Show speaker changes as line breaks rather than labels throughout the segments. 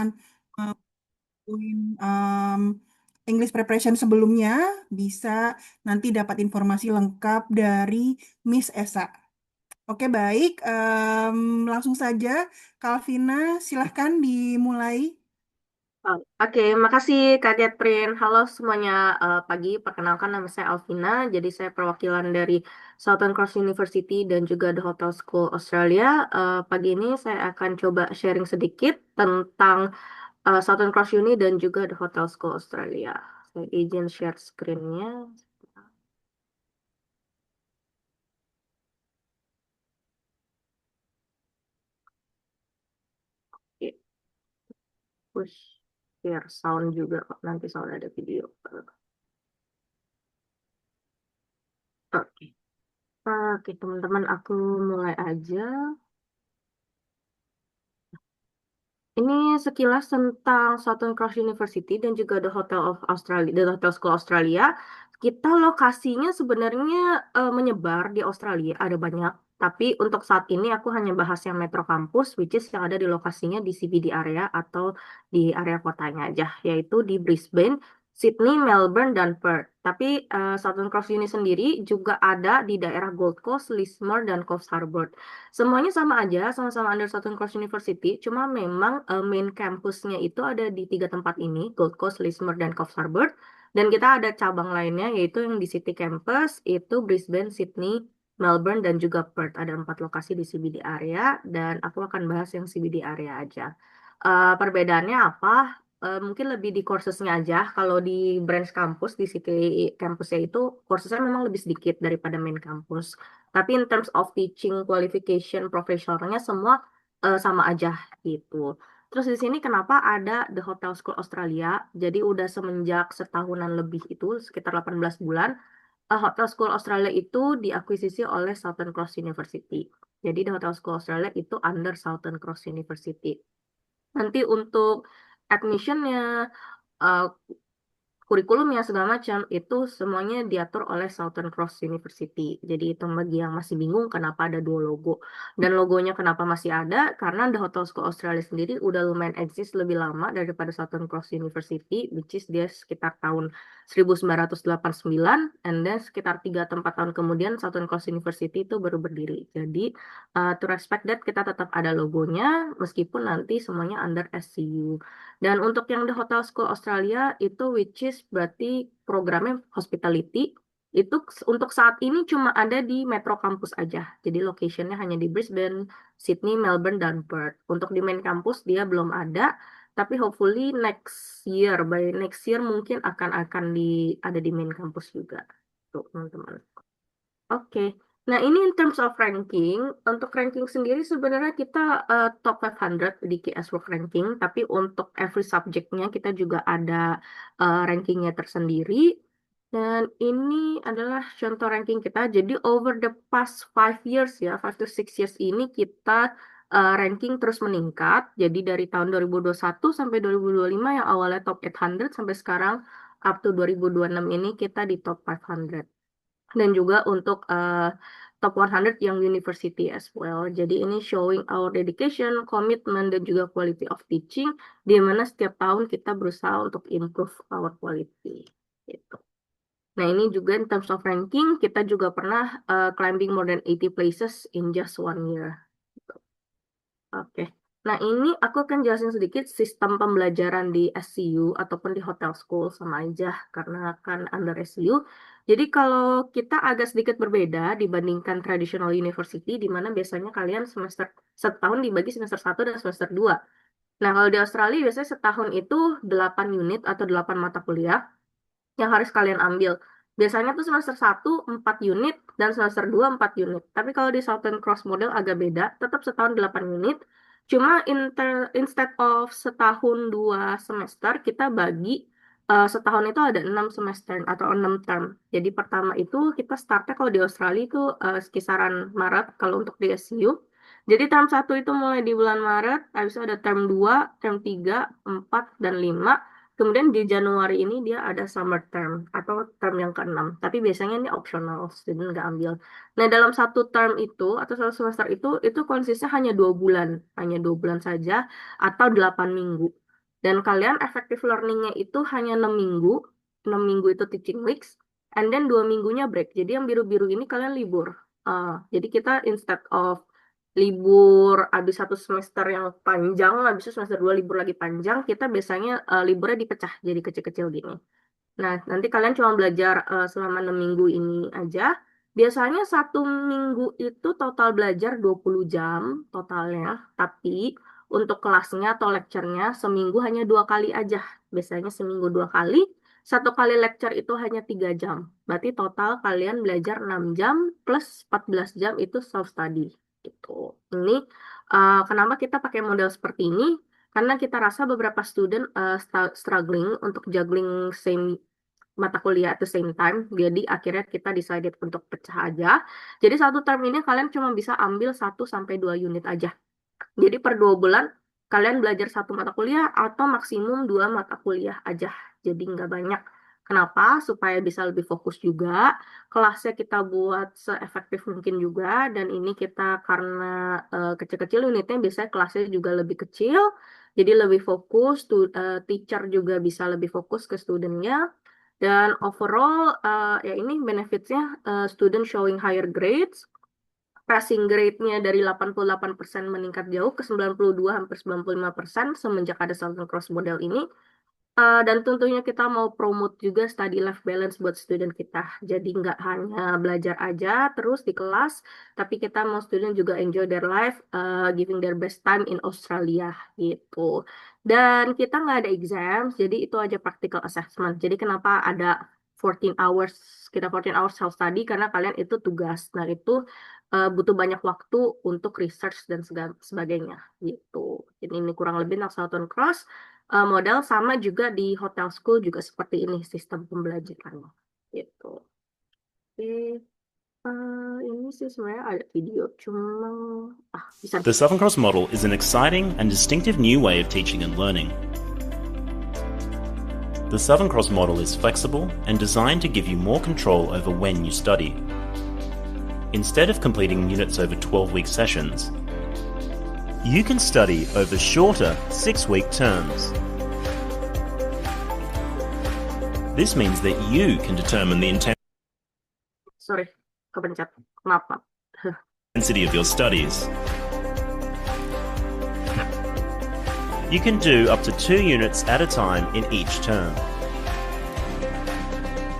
kalian ngelakuin, English preparation sebelumnya, bisa nanti dapat informasi lengkap dari Miss Esa. Oke, baik. Langsung saja, Kalvina, silahkan dimulai.
Oh, oke, makasih Kak Catherine. Halo semuanya, pagi. Perkenalkan nama saya Alvina. Jadi saya perwakilan dari Southern Cross University dan juga The Hotel School Australia. Pagi ini saya akan coba sharing sedikit tentang Southern Cross Uni dan juga The Hotel School Australia. Saya izin share screen-nya. Oke, push share sound juga kok. Nanti sound ada video. Oke, oke teman-teman, aku mulai aja. Ini sekilas tentang Southern Cross University dan juga The Hotel of Australia, The Hotel School Australia. Kita lokasinya sebenarnya menyebar di Australia, ada banyak. Tapi untuk saat ini aku hanya bahas yang Metro Campus, which is yang ada di lokasinya di CBD area atau di area kotanya aja, yaitu di Brisbane, Sydney, Melbourne, dan Perth. Tapi Southern Cross Uni sendiri juga ada di daerah Gold Coast, Lismore, dan Coffs Harbour. Semuanya sama aja, sama-sama under Southern Cross University, cuma memang main campusnya itu ada di tiga tempat ini, Gold Coast, Lismore, dan Coffs Harbour. Dan kita ada cabang lainnya, yaitu yang di City Campus, itu Brisbane, Sydney, Melbourne, dan juga Perth. Ada 4 lokasi di CBD area, dan aku akan bahas yang CBD area aja. Perbedaannya apa? Mungkin lebih di coursesnya aja. Kalau di branch kampus, di City Campusnya itu, coursesnya memang lebih sedikit daripada main campus. Tapi in terms of teaching qualification profesionalnya semua sama aja gitu. Terus di sini kenapa ada The Hotel School Australia? Jadi udah semenjak setahunan lebih itu, sekitar 18 bulan, Hotel School Australia itu diakuisisi oleh Southern Cross University. Jadi The Hotel School Australia itu under Southern Cross University. Nanti untuk admissionnya, eh, kurikulumnya segala macam itu semuanya diatur oleh Southern Cross University. Jadi itu bagi yang masih bingung kenapa ada dua logo. Dan logonya kenapa masih ada? Karena The Hotel School Australia sendiri udah lumayan eksis lebih lama daripada Southern Cross University, which is dia sekitar tahun 1989, and then sekitar 3 atau 4 tahun kemudian Southern Cross University itu baru berdiri. Jadi to respect that kita tetap ada logonya meskipun nanti semuanya under SCU. Dan untuk yang The Hotel School Australia itu which is berarti programnya hospitality itu untuk saat ini cuma ada di Metro Campus aja. Jadi locationnya hanya di Brisbane, Sydney, Melbourne, dan Perth. Untuk di main campus dia belum ada, tapi hopefully next year, by next year mungkin akan ada di main campus juga. Tuh, teman-teman. Oke. Nah, ini in terms of ranking, untuk ranking sendiri sebenarnya kita top 500 di KS World Ranking, tapi untuk every subjectnya kita juga ada rankingnya tersendiri. Dan ini adalah contoh ranking kita. Jadi over the past 5 years ya, 5 to 6 years ini kita ranking terus meningkat. Jadi dari tahun 2021 sampai 2025 yang awalnya top 800 sampai sekarang up to 2026 ini kita di top 500 dan juga untuk top 100 yang university as well. Jadi ini showing our dedication, commitment, dan juga quality of teaching, di mana setiap tahun kita berusaha untuk improve our quality. Gitu. Nah ini juga in terms of ranking, kita juga pernah climbing more than 80 places in just 1 year. Oke. Nah, ini aku akan jelasin sedikit sistem pembelajaran di SCU ataupun di hotel school sama aja karena kan under SCU. Jadi kalau kita agak sedikit berbeda dibandingkan traditional university di mana biasanya kalian semester setahun dibagi semester 1 dan semester 2. Nah, kalau di Australia biasanya setahun itu 8 unit atau 8 mata kuliah yang harus kalian ambil. Biasanya tuh semester 1 4 unit dan semester 2 4 unit. Tapi kalau di Southern Cross model agak beda, tetap setahun 8 unit. Cuma instead of setahun 2 semester, kita bagi setahun itu ada 6 semester atau 6 term. Jadi pertama itu kita startnya kalau di Australia itu kisaran Maret kalau untuk di SCU. Jadi term 1 itu mulai di bulan Maret, habis itu ada term 2, term 3, 4, dan 5. Kemudian di Januari ini dia ada summer term atau term yang keenam. Tapi biasanya ini optional, student nggak ambil. Nah, dalam satu term itu atau satu semester itu konsistnya hanya 2 bulan. Hanya 2 bulan saja atau 8 minggu. Dan kalian effective learningnya itu hanya 6 minggu. 6 minggu itu teaching weeks. And then 2 minggunya break. Jadi yang biru-biru ini kalian libur. Jadi kita instead of libur habis satu semester yang panjang, habis itu semester 2 libur lagi panjang, kita biasanya liburnya dipecah jadi kecil-kecil gini. Nah, nanti kalian cuma belajar selama 6 minggu ini aja. Biasanya 1 minggu itu total belajar 20 jam totalnya. Tapi untuk kelasnya atau lecture-nya seminggu hanya 2 kali aja. Biasanya seminggu 2 kali. 1 kali lecture itu hanya 3 jam. Berarti total kalian belajar 6 jam plus 14 jam itu self-study. Gitu. Ini kenapa kita pakai model seperti ini? Karena kita rasa beberapa student struggling untuk juggling same mata kuliah at the same time. Jadi akhirnya kita decided untuk pecah aja. Jadi satu term ini kalian cuma bisa ambil 1 sampai 2 unit aja. Jadi per 2 bulan kalian belajar satu mata kuliah atau maksimum 2 mata kuliah aja. Jadi nggak banyak. Kenapa? Supaya bisa lebih fokus juga. Kelasnya kita buat seefektif mungkin juga. Dan ini kita karena kecil-kecil unitnya biasanya kelasnya juga lebih kecil. Jadi lebih fokus, teacher juga bisa lebih fokus ke studentnya. Dan overall, ya ini benefitsnya, student showing higher grades, passing grade-nya dari 88% meningkat jauh ke 92 hampir 95% semenjak ada Southern Cross model ini. Dan tentunya kita mau promote juga study life balance buat student kita. Jadi nggak hanya belajar aja terus di kelas, tapi kita mau student juga enjoy their life, giving their best time in Australia gitu. Dan kita nggak ada exam, jadi itu aja practical assessment. Jadi kenapa ada 14 hours, kita 14 hours self study karena kalian itu tugas. Nah itu butuh banyak waktu untuk research dan sebagainya gitu. Jadi ini kurang lebih tentang Southern Cross. Model sama juga di hotel school juga seperti ini sistem pembelajarannya gitu. Oke, ini sih sebenarnya ada video, cuma bisa.
The Southern Cross model is an exciting and distinctive new way of teaching and learning. The Southern Cross model is flexible and designed to give you more control over when you study. Instead of completing units over 12-week sessions, you can study over shorter 6-week terms. This means that you can determine the
Sorry, kepencet. Kenapa?
intensity of your studies. You can do up to 2 units at a time in each term.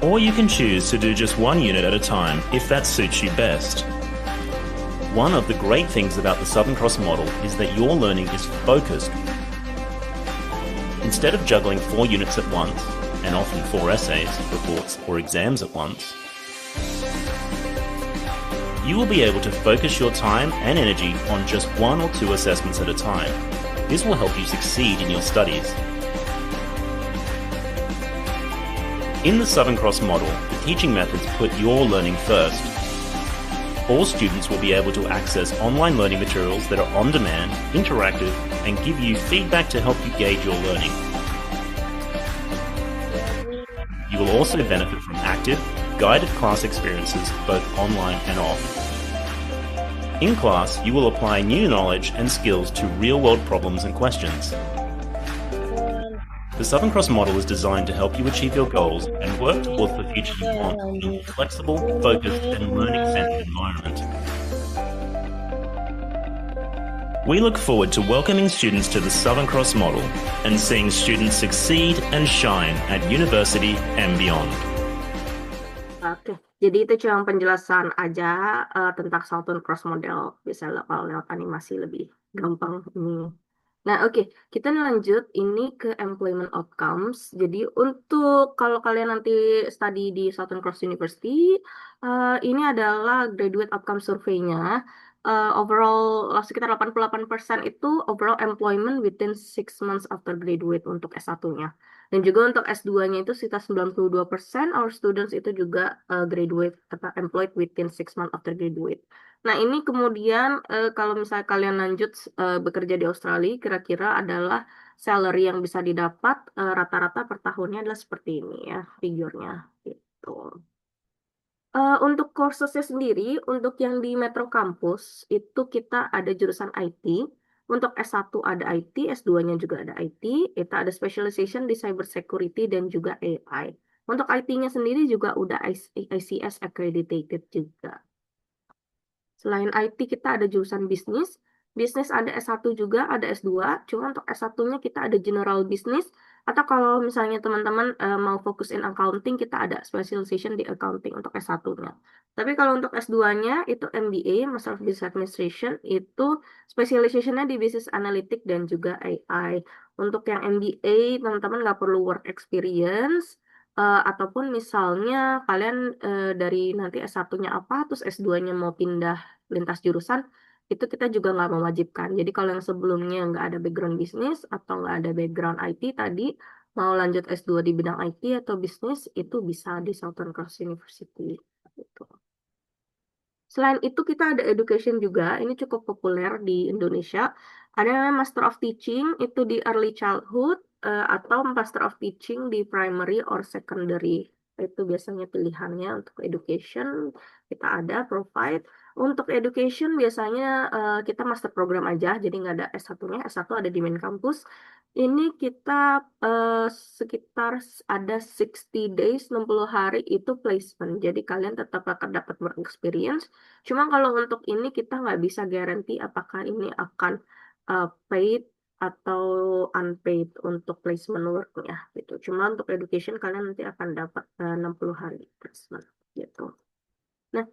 Or you can choose to do just 1 unit at a time if that suits you best. One of the great things about the Southern Cross model is that your learning is focused. Instead of juggling 4 units at once, and often 4 essays, reports, or exams at once, you will be able to focus your time and energy on just 1 or 2 assessments at a time. This will help you succeed in your studies. In the Southern Cross model, the teaching methods put your learning first. All students will be able to access online learning materials that are on demand, interactive, and give you feedback to help you gauge your learning. You will also benefit from active, guided class experiences both online and off. In class, you will apply new knowledge and skills to real-world problems and questions. The Southern Cross model is designed to help you achieve your goals and work towards the future you want in a flexible, focused, and learning-centered environment. We look forward to welcoming students to the Southern Cross model and seeing students succeed and shine at university and beyond.
Oke, jadi itu cuma penjelasan aja tentang Southern Cross model. Bisa kalau lewat animasi lebih gampang ini. Nah, oke, kita lanjut ini ke employment outcomes. Jadi untuk kalau kalian nanti study di Southern Cross University, ini adalah graduate outcome survey-nya. Overall sekitar 88% itu overall employment within 6 months after graduate untuk S1-nya. Dan juga untuk S2-nya itu sekitar 92% our students itu juga graduate atau employed within 6 months after graduate. Nah, ini kemudian kalau misalnya kalian lanjut bekerja di Australia, kira-kira adalah salary yang bisa didapat rata-rata per tahunnya adalah seperti ini ya, figurnya gitu. Untuk kursesnya sendiri, untuk yang di Metro Campus, itu kita ada jurusan IT, Untuk S1 ada IT, S2-nya juga ada IT, kita ada specialization di cyber security dan juga AI. Untuk IT-nya sendiri juga udah ICS accredited juga. Selain IT kita ada jurusan bisnis. Bisnis ada S1 juga, ada S2. Cuma untuk S1-nya kita ada general business. Atau kalau misalnya teman-teman mau fokus in accounting, kita ada specialization di accounting untuk S1-nya. Tapi kalau untuk S2-nya itu MBA, Master of Business Administration, itu specialization-nya di Business Analytics dan juga AI. Untuk yang MBA, teman-teman nggak perlu work experience. Ataupun misalnya kalian dari nanti S1-nya apa, terus S2-nya mau pindah lintas jurusan, itu kita juga nggak mewajibkan. Jadi kalau yang sebelumnya nggak ada background bisnis atau nggak ada background IT tadi, mau lanjut S2 di bidang IT atau bisnis, itu bisa di Southern Cross University. Gitu. Selain itu kita ada education juga, ini cukup populer di Indonesia. Ada namanya Master of Teaching, itu di Early Childhood, atau Master of Teaching di Primary or Secondary. Itu biasanya pilihannya untuk education, kita ada provide. Untuk education biasanya kita master program aja, jadi nggak ada S1-nya, S1 ada di main campus. Ini kita eh, sekitar ada 60 days, 60 hari itu placement. Jadi kalian tetap akan dapat work experience. Cuma kalau untuk ini kita nggak bisa guarantee apakah ini akan paid atau unpaid untuk placement worknya gitu. Cuma untuk education kalian nanti akan dapat 60 hari placement gitu. Nah,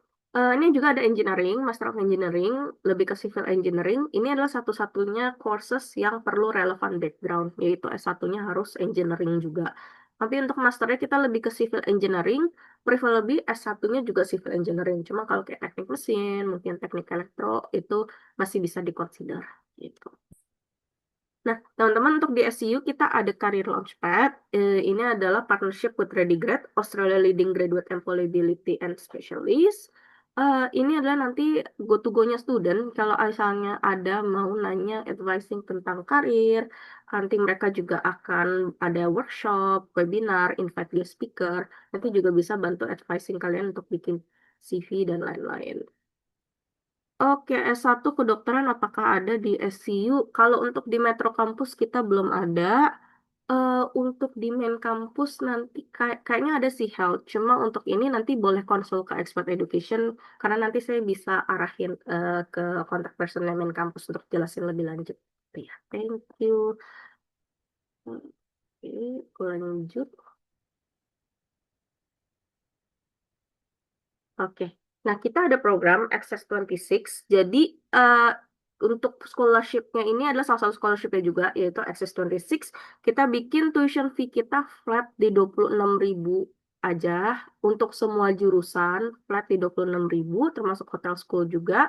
ini juga ada engineering, Master of Engineering, lebih ke civil engineering. Ini adalah satu-satunya courses yang perlu relevan background, yaitu S1-nya harus engineering juga. Tapi untuk masternya kita lebih ke civil engineering, prefer lebih S1-nya juga civil engineering. Cuma kalau kayak teknik mesin, mungkin teknik elektro, itu masih bisa dikonsider gitu. Nah, teman-teman untuk di SCU kita ada Career Launchpad. Ini adalah partnership with ReadyGrad, Australia Leading Graduate Employability and Specialist. Ini adalah nanti go-to-go-nya student. Kalau misalnya ada mau nanya advising tentang karir, nanti mereka juga akan ada workshop, webinar, invite guest speaker. Nanti juga bisa bantu advising kalian untuk bikin CV dan lain-lain. Oke, S1 kedokteran apakah ada di SCU? Kalau untuk di Metro Kampus kita belum ada. Untuk di main kampus nanti kayaknya ada sih health. Cuma untuk ini nanti boleh konsul ke Expert Education karena nanti saya bisa arahin ke kontak person yang main kampus untuk jelasin lebih lanjut. Ya, thank you. Oke, lanjut. Oke. Nah, kita ada program Access 26. Jadi, untuk scholarship-nya ini adalah salah satu scholarship-nya juga, yaitu Access 26. Kita bikin tuition fee kita flat di 26.000 aja. Untuk semua jurusan, flat di 26.000, termasuk hotel school juga.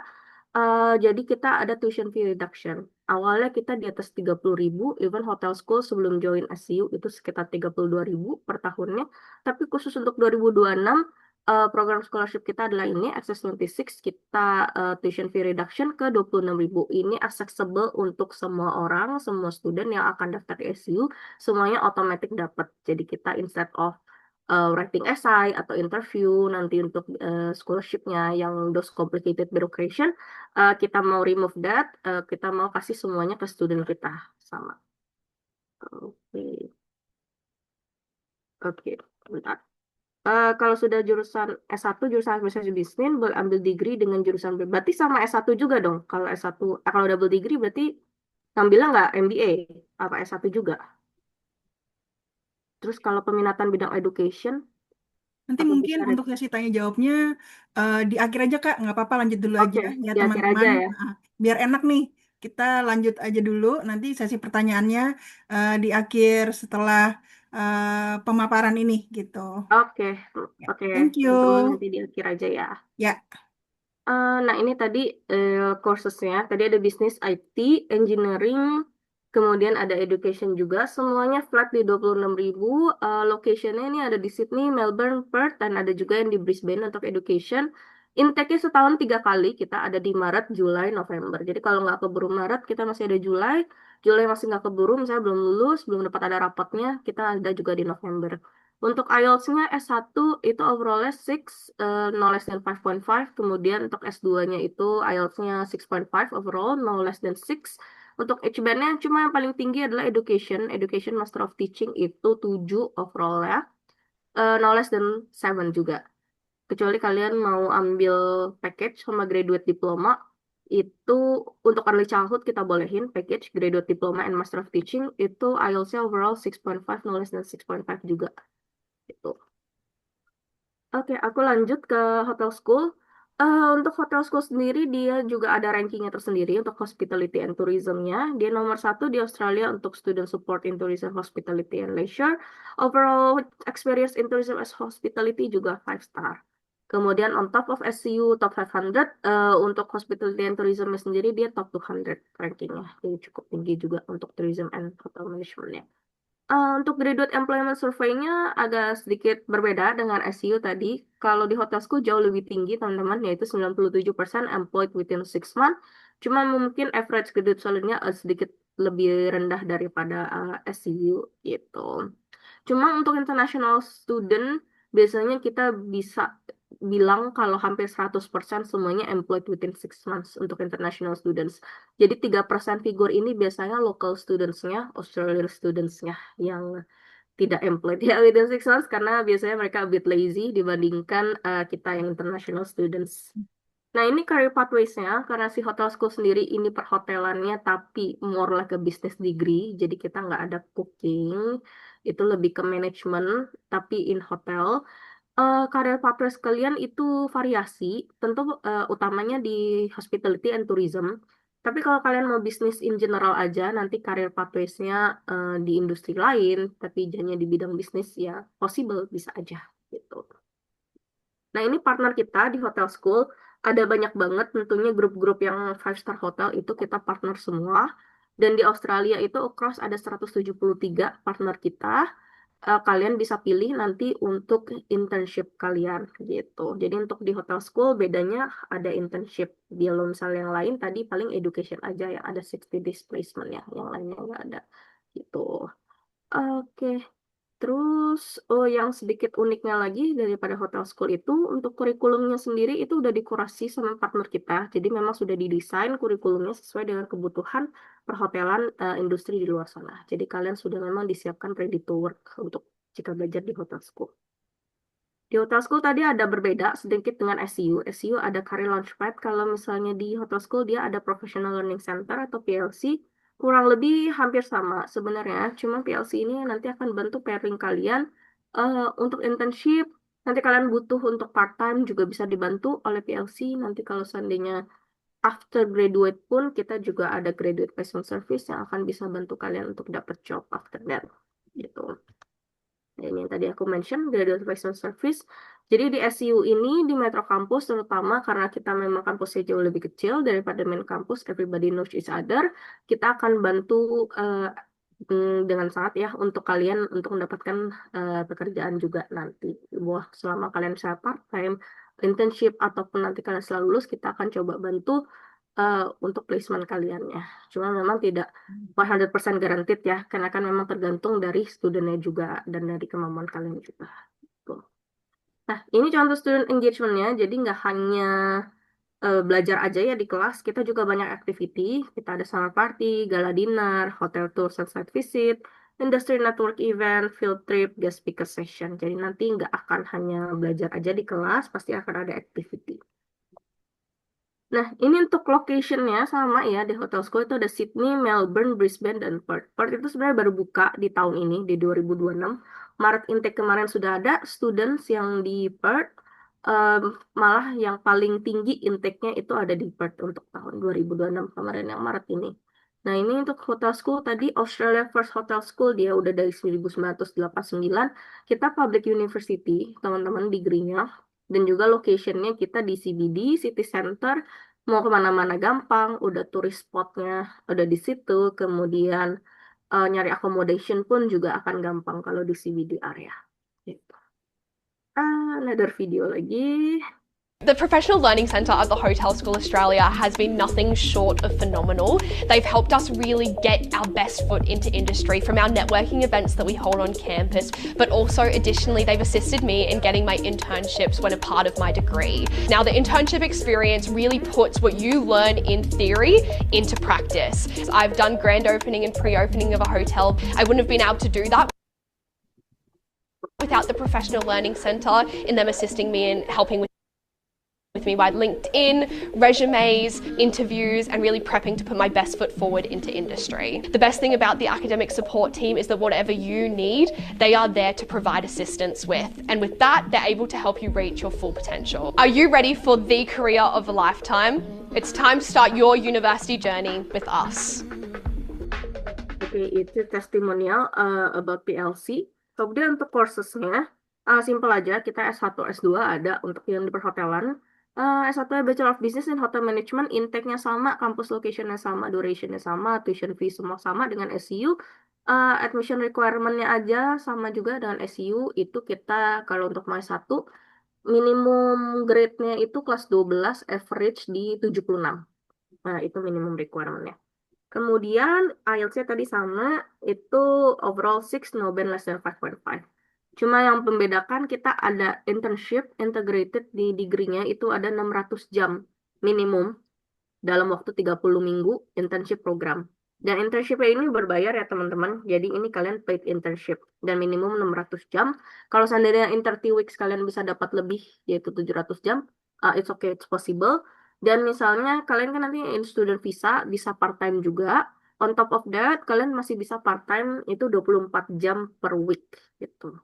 Jadi kita ada tuition fee reduction. Awalnya kita di atas 30.000, even hotel school sebelum join SCU itu sekitar 32.000 per tahunnya. Tapi khusus untuk 2026, program scholarship kita adalah ini, Access 26, kita tuition fee reduction ke 26.000. Ini accessible untuk semua orang, semua student yang akan daftar di SCU, semuanya otomatis dapat. Jadi kita instead of writing essay atau interview nanti untuk scholarship-nya yang those complicated bureaucration, kita mau remove that, kita mau kasih semuanya ke student kita sama. Oke, oke, bentar. Kalau sudah jurusan S1, jurusan administrasi bisnis, boleh ambil degree dengan jurusan berarti sama S1 juga dong. Kalau S1, kalau double degree berarti ngambilnya nggak MBA, apa S1 juga. Terus kalau peminatan bidang education,
Nanti
apa
mungkin
bisa
untuk sesi tanya jawabnya di akhir aja Kak, nggak apa-apa lanjut dulu aja
Oke,
ya
di akhir aja
teman-teman.
ya.
Nah, biar enak nih, kita lanjut aja dulu. Nanti sesi pertanyaannya di akhir setelah pemaparan ini gitu.
Oke,
Ya,
oke,
thank
teman-teman
you.
nanti di akhir aja ya.
Ya,
Nah, ini tadi coursesnya. Tadi ada bisnis IT, engineering, kemudian ada education juga. Semuanya flat di 26.000. Locationnya ini ada di Sydney, Melbourne, Perth, dan ada juga yang di Brisbane untuk education. Intake-nya setahun 3 kali. Kita ada di Maret, Juli, November. Jadi kalau nggak keburu Maret, kita masih ada Juli. Juli masih nggak keburu, misalnya belum lulus, belum dapat ada rapotnya, kita ada juga di November. Untuk IELTS-nya S1 itu overall-nya 6, no less than 5.5. Kemudian untuk S2-nya itu IELTS-nya 6.5 overall, no less than 6. Untuk H-band-nya cuma yang paling tinggi adalah Education Master of Teaching itu 7 overall ya. No less than 7 juga. Kecuali kalian mau ambil package sama graduate diploma, itu untuk early childhood kita bolehin package graduate diploma and master of teaching itu IELTS-nya overall 6.5 no less than 6.5 juga. Gitu. Oke, aku lanjut ke hotel school. Untuk hotel school sendiri, dia juga ada rankingnya tersendiri untuk hospitality and tourism-nya. Dia nomor 1 di Australia untuk student support in tourism, hospitality and leisure. Overall experience in tourism as hospitality juga 5 star. Kemudian on top of SCU top 500, untuk hospitality and tourism sendiri dia top 200 rankingnya. Jadi cukup tinggi juga untuk tourism and hotel management-nya. Untuk graduate employment survey-nya agak sedikit berbeda dengan SEU tadi. Kalau di hotel school jauh lebih tinggi, teman-teman, yaitu 97% employed within 6 months. Cuma mungkin average graduate salary-nya sedikit lebih rendah daripada SEU gitu. Cuma untuk international student, biasanya kita bisa bilang kalau hampir 100% semuanya employed within 6 months untuk international students. Jadi 3% figur ini biasanya local students-nya, Australian students-nya yang tidak employed ya within 6 months karena biasanya mereka a bit lazy dibandingkan kita yang international students. Nah, ini career pathways-nya, karena si hotel school sendiri ini perhotelannya, tapi more like a business degree, jadi kita nggak ada cooking, itu lebih ke manajemen, tapi in hotel. Career pathways kalian itu variasi, tentu utamanya di hospitality and tourism. Tapi kalau kalian mau bisnis in general aja, nanti career pathways-nya di industri lain, tapi hanya di bidang bisnis ya possible, bisa aja gitu. Nah, ini partner kita di Hotel School. Ada banyak banget tentunya grup-grup yang 5 star hotel itu kita partner semua. Dan di Australia itu across ada 173 partner kita. Kalian bisa pilih nanti untuk internship kalian gitu. Jadi untuk di Hotel School bedanya ada internship. Di kalau misalnya yang lain tadi paling education aja yang ada 60 days placement ya. Yang lainnya nggak ada gitu. Oke. Terus, yang sedikit uniknya lagi daripada hotel school itu, untuk kurikulumnya sendiri itu udah dikurasi sama partner kita. Jadi memang sudah didesain kurikulumnya sesuai dengan kebutuhan perhotelan industri di luar sana. Jadi kalian sudah memang disiapkan ready to work untuk jika belajar di hotel school. Di hotel school tadi ada berbeda sedikit dengan SCU. SCU ada career launchpad. Kalau misalnya di hotel school dia ada professional learning center atau PLC. Kurang lebih hampir sama sebenarnya. Cuma PLC ini nanti akan bantu pairing kalian untuk internship. Nanti kalian butuh untuk part-time juga bisa dibantu oleh PLC. Nanti kalau seandainya after graduate pun kita juga ada graduate placement service yang akan bisa bantu kalian untuk dapat job after that. Gitu. Nah, ini yang tadi aku mention, graduate placement service. Jadi di SCU ini, di Metro Campus, terutama karena kita memang kampusnya jauh lebih kecil daripada main campus, everybody knows each other, kita akan bantu dengan sangat ya untuk kalian untuk mendapatkan pekerjaan juga nanti. Wah, selama kalian bisa part-time, internship, ataupun nanti kalian setelah lulus, kita akan coba bantu untuk placement kalian ya. Cuma memang tidak 100% guaranteed ya, karena kan memang tergantung dari studentnya juga dan dari kemampuan kalian juga. Tuh. Nah, ini contoh student engagement-nya, jadi nggak hanya belajar aja ya di kelas, kita juga banyak activity. Kita ada summer party, gala dinner, hotel tour, site visit, industry network event, field trip, guest speaker session. Jadi nanti nggak akan hanya belajar aja di kelas, pasti akan ada activity. Nah, ini untuk location-nya sama ya, di Hotel School itu ada Sydney, Melbourne, Brisbane, dan Perth. Perth itu sebenarnya baru buka di tahun ini, di 2026. Maret intake kemarin sudah ada, students yang di Perth, malah yang paling tinggi intake-nya itu ada di Perth untuk tahun 2026 kemarin yang Maret ini. Nah, ini untuk Hotel School tadi, Australia First Hotel School, dia udah dari 1989. Kita public university, teman-teman, degree-nya. Dan juga location-nya kita di CBD, City Center, mau kemana-mana gampang, udah turis spotnya udah di situ, kemudian nyari accommodation pun juga akan gampang kalau di CBD area. Gitu. Another video lagi.
The Professional Learning Centre at the Hotel School Australia has been nothing short of phenomenal. They've helped us really get our best foot into industry from our networking events that we hold on campus, but also additionally they've assisted me in getting my internships when a part of my degree. Now the internship experience really puts what you learn in theory into practice. I've done grand opening and pre-opening of a hotel. I wouldn't have been able to do that without the Professional Learning Centre in them assisting me in helping with me by LinkedIn, resumes, interviews, and really prepping to put my best foot forward into industry. The best thing about the academic support team is that whatever you need, they are there to provide assistance with. And with that, they're able to help you reach your full potential. Are you ready for the career of a lifetime? It's time to start your university journey with us.
Oke, itu testimonial about PLC. Kemudian untuk coursesnya, simple aja, kita S1, S2 ada untuk yang di perhotelan. S1 Bachelor of Business and Hotel Management, intake-nya sama, kampus location-nya sama, duration-nya sama, tuition fee semua sama dengan SCU. Admission requirement-nya aja sama juga dengan SCU. Itu kita kalau untuk my 1, minimum grade-nya itu kelas 12, average di 76. Nah, itu minimum requirement-nya. Kemudian IELTS-nya tadi sama, itu overall 6, no band less than 5.5. Cuma yang membedakan kita ada internship integrated di degree-nya itu ada 600 jam minimum dalam waktu 30 minggu internship program. Dan internship ini berbayar ya teman-teman. Jadi ini kalian paid internship dan minimum 600 jam. Kalau seandainya in 30 weeks kalian bisa dapat lebih yaitu 700 jam, it's okay, it's possible. Dan misalnya kalian kan nanti in student visa bisa part-time juga. On top of that, kalian masih bisa part-time itu 24 jam per week gitu.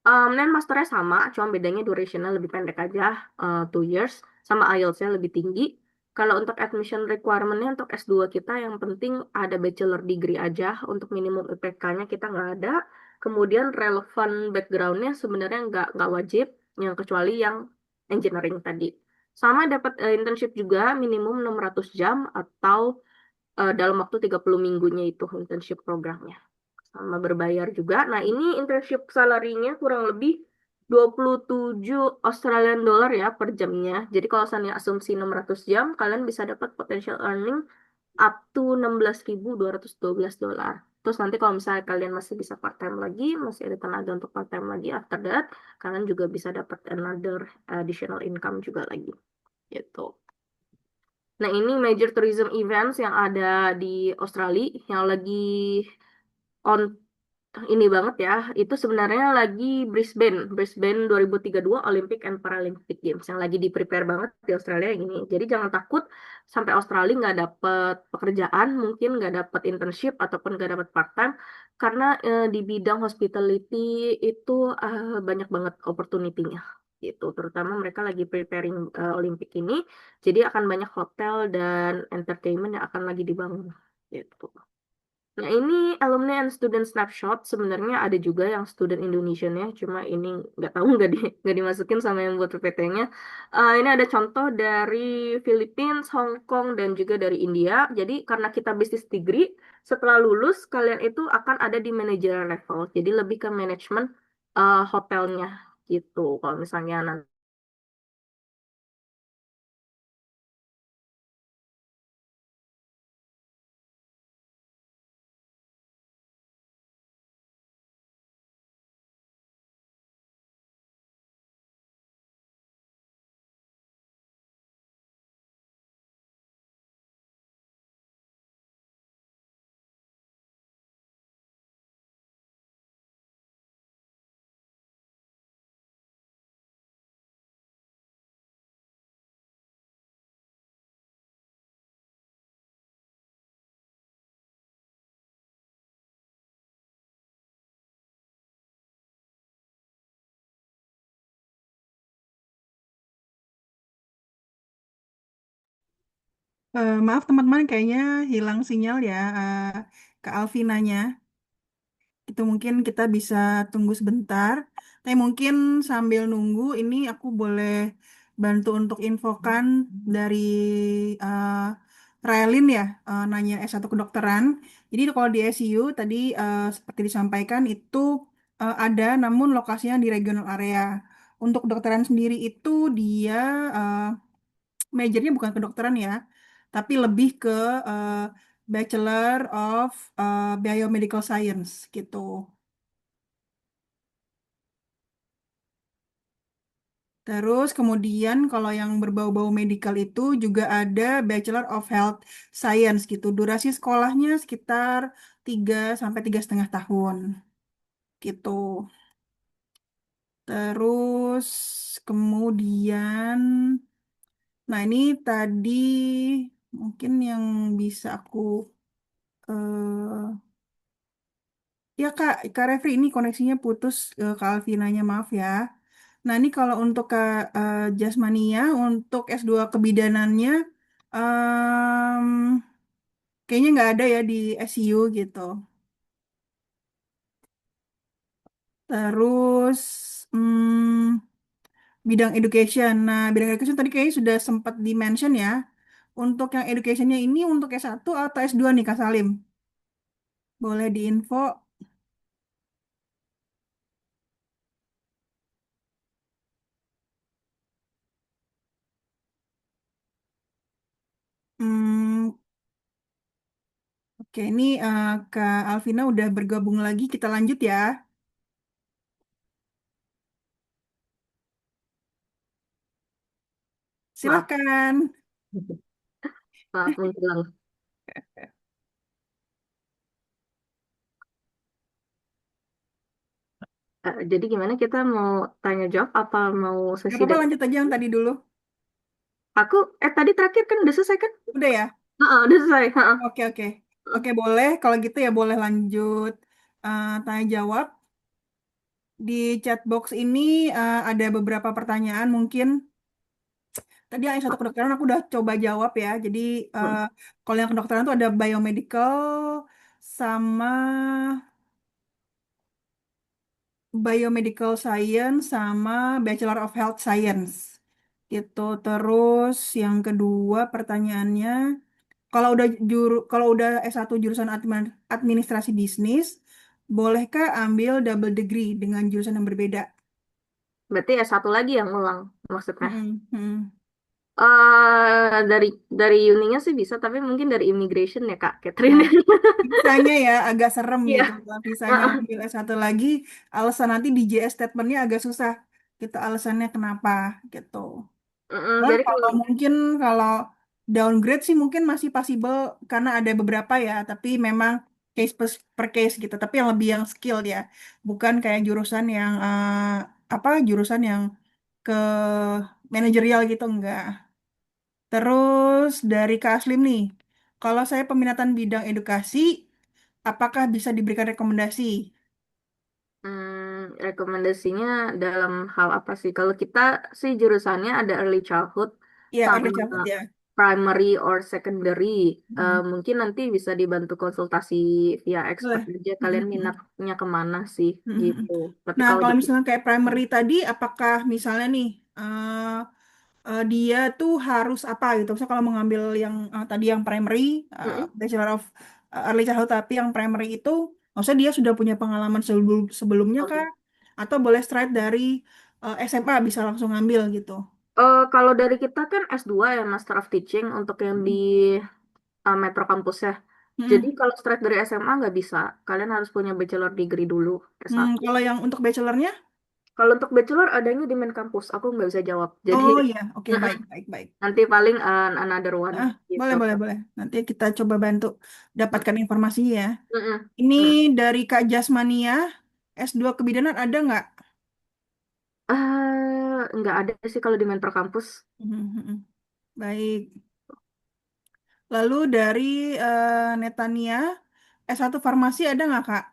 Dan masternya sama, cuma bedanya durationnya lebih pendek aja, 2 years, sama IELTS-nya lebih tinggi. Kalau untuk admission requirement-nya untuk S2 kita yang penting ada bachelor degree aja, untuk minimum IPK-nya kita nggak ada. Kemudian relevan background-nya sebenarnya nggak wajib, yang kecuali yang engineering tadi. Sama dapat internship juga minimum 600 jam atau dalam waktu 30 minggunya itu internship programnya. Sama berbayar juga. Nah, ini internship salary-nya kurang lebih 27 Australian dollar ya per jamnya. Jadi kalau misalnya asumsi 600 jam, kalian bisa dapat potential earning up to 16.212 dolar. Terus nanti kalau misalnya kalian masih bisa part-time lagi, masih ada tenaga untuk part-time lagi after that, kalian juga bisa dapat another additional income juga lagi. Gitu. Nah, ini major tourism events yang ada di Australia yang lagi on ini banget ya, itu sebenarnya lagi Brisbane 2032 Olympic and Paralympic Games yang lagi di prepare banget di Australia yang ini. Jadi jangan takut sampai Australia nggak dapet pekerjaan, mungkin nggak dapet internship ataupun nggak dapet part-time, karena di bidang hospitality itu banyak banget opportunity-nya gitu. Terutama mereka lagi preparing Olympic ini, jadi akan banyak hotel dan entertainment yang akan lagi dibangun gitu. Nah, ini alumni and student snapshot. Sebenarnya ada juga yang student Indonesian-nya, cuma ini nggak tahu nggak dimasukin sama yang buat PPT-nya. Ini ada contoh dari Philippines, Hong Kong, dan juga dari India. Jadi karena kita business degree, setelah lulus kalian itu akan ada di managerial level. Jadi lebih ke manajemen hotelnya gitu. Kalau misalnya nanti
Maaf teman-teman, kayaknya hilang sinyal ya ke Alvinanya. Itu mungkin kita bisa tunggu sebentar. Tapi mungkin sambil nunggu ini aku boleh bantu untuk infokan dari uh, Raelin ya, nanya S1 kedokteran. Jadi kalau di SCU tadi seperti disampaikan itu ada namun lokasinya di regional area. Untuk kedokteran sendiri itu dia eh, majornya bukan kedokteran ya, tapi lebih ke eh, Bachelor of Biomedical Science gitu. Terus kemudian kalau yang berbau-bau medical itu juga ada Bachelor of Health Science gitu. Durasi sekolahnya sekitar 3 sampai 3,5 tahun gitu. Terus kemudian, nah ini tadi mungkin yang bisa aku eh ya Kak Refri ini koneksinya putus, Kak Alvinanya maaf ya. Nah ini kalau untuk Kak Jasmania untuk S2 kebidanannya em, kayaknya nggak ada ya di SU gitu. Terus bidang education. Nah bidang education tadi kayaknya sudah sempat di-mention ya. Untuk yang educationnya ini untuk S1 atau S2 nih Kak Salim? Boleh diinfo. Hmm, oke, ini Kak Alvina udah bergabung lagi. Kita lanjut ya.
Maaf,
Silahkan.
maaf menjelang. Jadi gimana kita mau tanya jawab apa mau
Gak
sesi
apa-apa
debat?
lanjut aja yang tadi dulu.
Aku tadi terakhir kan udah selesai kan?
Udah ya?
Udah selesai. Heeh.
Oke, oke. Oke, boleh. Kalau gitu ya boleh lanjut tanya jawab. Di chat box ini ada beberapa pertanyaan mungkin. Tadi yang satu kedokteran aku udah coba jawab ya. Jadi
Hmm.
kalau yang kedokteran itu ada biomedical sama biomedical science sama Bachelor of Health Science. Gitu. Terus yang kedua pertanyaannya, kalau udah S1 jurusan administrasi bisnis, bolehkah ambil double degree dengan jurusan yang berbeda?
Berarti S1 lagi yang ulang maksudnya.
Mm-mm, mm.
Dari uninya sih bisa, tapi mungkin dari immigration ya Kak Catherine.
Nah, visanya ya agak serem gitu.
Iya.
Kalau visanya
Heeh.
ngambil S1 lagi, alasan nanti di JS statementnya agak susah. Gitu alasannya kenapa gitu. Cuman
Jadi
kalau mungkin kalau downgrade sih mungkin masih possible karena ada beberapa ya, tapi memang case per case gitu. Tapi yang lebih yang skill ya, bukan kayak jurusan yang apa jurusan yang ke manajerial gitu enggak. Terus dari Kak Aslim nih, kalau saya peminatan bidang edukasi, apakah bisa diberikan rekomendasi?
rekomendasinya dalam hal apa sih? Kalau kita sih jurusannya ada early childhood
Ya,
sama
early childhood ya.
primary or secondary.
Hmm,
Mungkin nanti bisa dibantu konsultasi via expert
boleh.
aja.
Hmm,
Kalian
hmm, hmm.
minatnya kemana sih
Hmm, hmm, hmm.
gitu. Tapi
Nah,
kalau
kalau
di
misalnya kayak primary tadi, apakah misalnya nih dia tuh harus apa gitu? Misalnya kalau mengambil yang tadi yang primary,
Mm-mm.
Bachelor of Early Childhood, tapi yang primary itu, maksudnya dia sudah punya pengalaman sebelumnya kah?
Oke.
Atau boleh straight dari SMA bisa langsung ngambil gitu?
Kalau dari kita kan S2 ya Master of Teaching untuk yang di Metro Campus ya. Jadi
Hmm.
kalau straight dari SMA nggak bisa. Kalian harus punya bachelor degree dulu S1.
Kalau yang untuk bachelornya?
Kalau untuk bachelor adanya di main kampus. Aku nggak bisa jawab. Jadi
Oh ya, oke
mm-mm.
baik, baik, baik.
Nanti paling another one gitu.
Boleh, boleh, boleh. Nanti kita coba bantu
Mm,
dapatkan informasinya ya.
mm-mm,
Ini
mm.
dari Kak Jasmania, S2 kebidanan ada nggak?
Nggak ada sih kalau di Mentor Kampus.
Mhm. Baik. Lalu dari Netania, S1 farmasi ada nggak, Kak?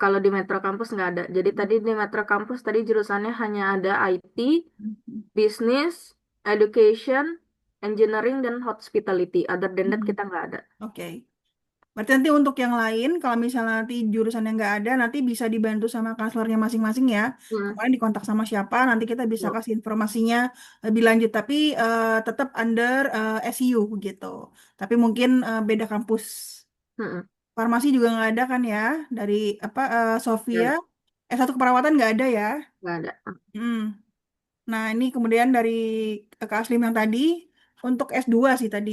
Kalau di Metro Kampus nggak ada. Jadi tadi di Metro Kampus tadi jurusannya hanya ada IT,
Mhm.
Business, Education, Engineering, dan Hospitality. Other than that
Mhm.
kita nggak ada.
Oke. Berarti nanti untuk yang lain, kalau misalnya nanti jurusan yang nggak ada, nanti bisa dibantu sama kanselornya masing-masing ya.
Hmm.
Kemarin dikontak sama siapa, nanti kita bisa
Yuk.
kasih informasinya lebih lanjut. Tapi tetap under SU gitu. Tapi mungkin beda kampus.
Mm-mm.
Farmasi juga nggak ada kan ya? Dari apa
Nggak
Sofia,
ada.
S1 keperawatan nggak ada ya?
Nggak ada.
Hmm. Nah, ini kemudian dari Kak Aslim yang tadi, untuk S2 sih tadi.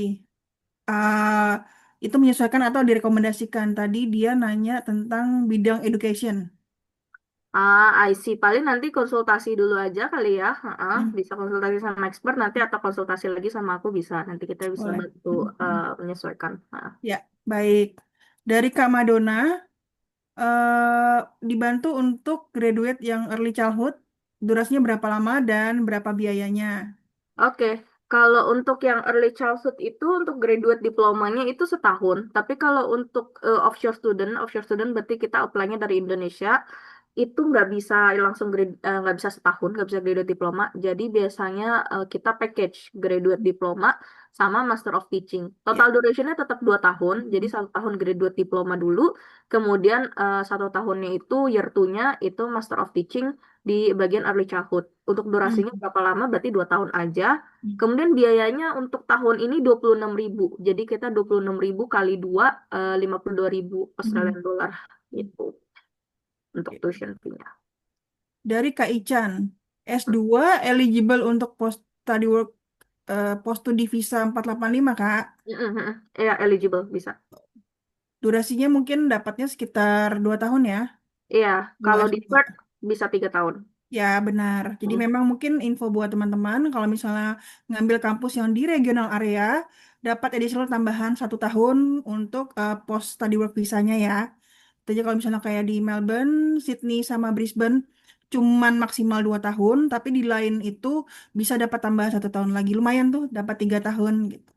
Ah, itu menyesuaikan atau direkomendasikan. Tadi dia nanya tentang bidang education.
I see. Paling nanti konsultasi dulu aja kali ya.
Hmm,
Bisa konsultasi sama expert nanti atau konsultasi lagi sama aku bisa. Nanti kita bisa
boleh.
bantu menyesuaikan.
Ya, baik. Dari Kak Madonna, dibantu untuk graduate yang early childhood, durasinya berapa lama dan berapa biayanya?
Oke, kalau untuk yang early childhood itu untuk graduate diplomanya itu setahun. Tapi kalau untuk offshore student berarti kita apply-nya dari Indonesia, itu nggak bisa langsung nggak bisa setahun, nggak bisa graduate diploma. Jadi biasanya kita package graduate diploma sama Master of Teaching. Total
Ya.
durationnya tetap 2 tahun, jadi 1 tahun graduate diploma dulu, kemudian 1 tahunnya itu year 2-nya itu Master of Teaching di bagian early childhood. Untuk
Hmm.
durasinya berapa lama? Berarti 2 tahun aja. Kemudian biayanya untuk tahun ini 26.000. Jadi kita 26.000 kali 2, 52.000
Hmm.
Australian dollar gitu untuk
Oke.
tuition fee-nya.
Dari Kak Ican, S2 eligible untuk post study work post studi visa 485 Kak.
Ya, eligible bisa.
Durasinya mungkin dapatnya sekitar 2 tahun ya,
Iya,
kalau
kalau di
S2.
Perth bisa 3 tahun.
Ya, benar. Jadi
Mm,
memang mungkin info buat teman-teman, kalau misalnya ngambil kampus yang di regional area, dapat additional tambahan 1 tahun untuk post study work visanya ya. Jadi kalau misalnya kayak di Melbourne, Sydney, sama Brisbane, cuman maksimal 2 tahun, tapi di lain itu bisa dapat tambah 1 tahun lagi. Lumayan tuh, dapat 3 tahun gitu.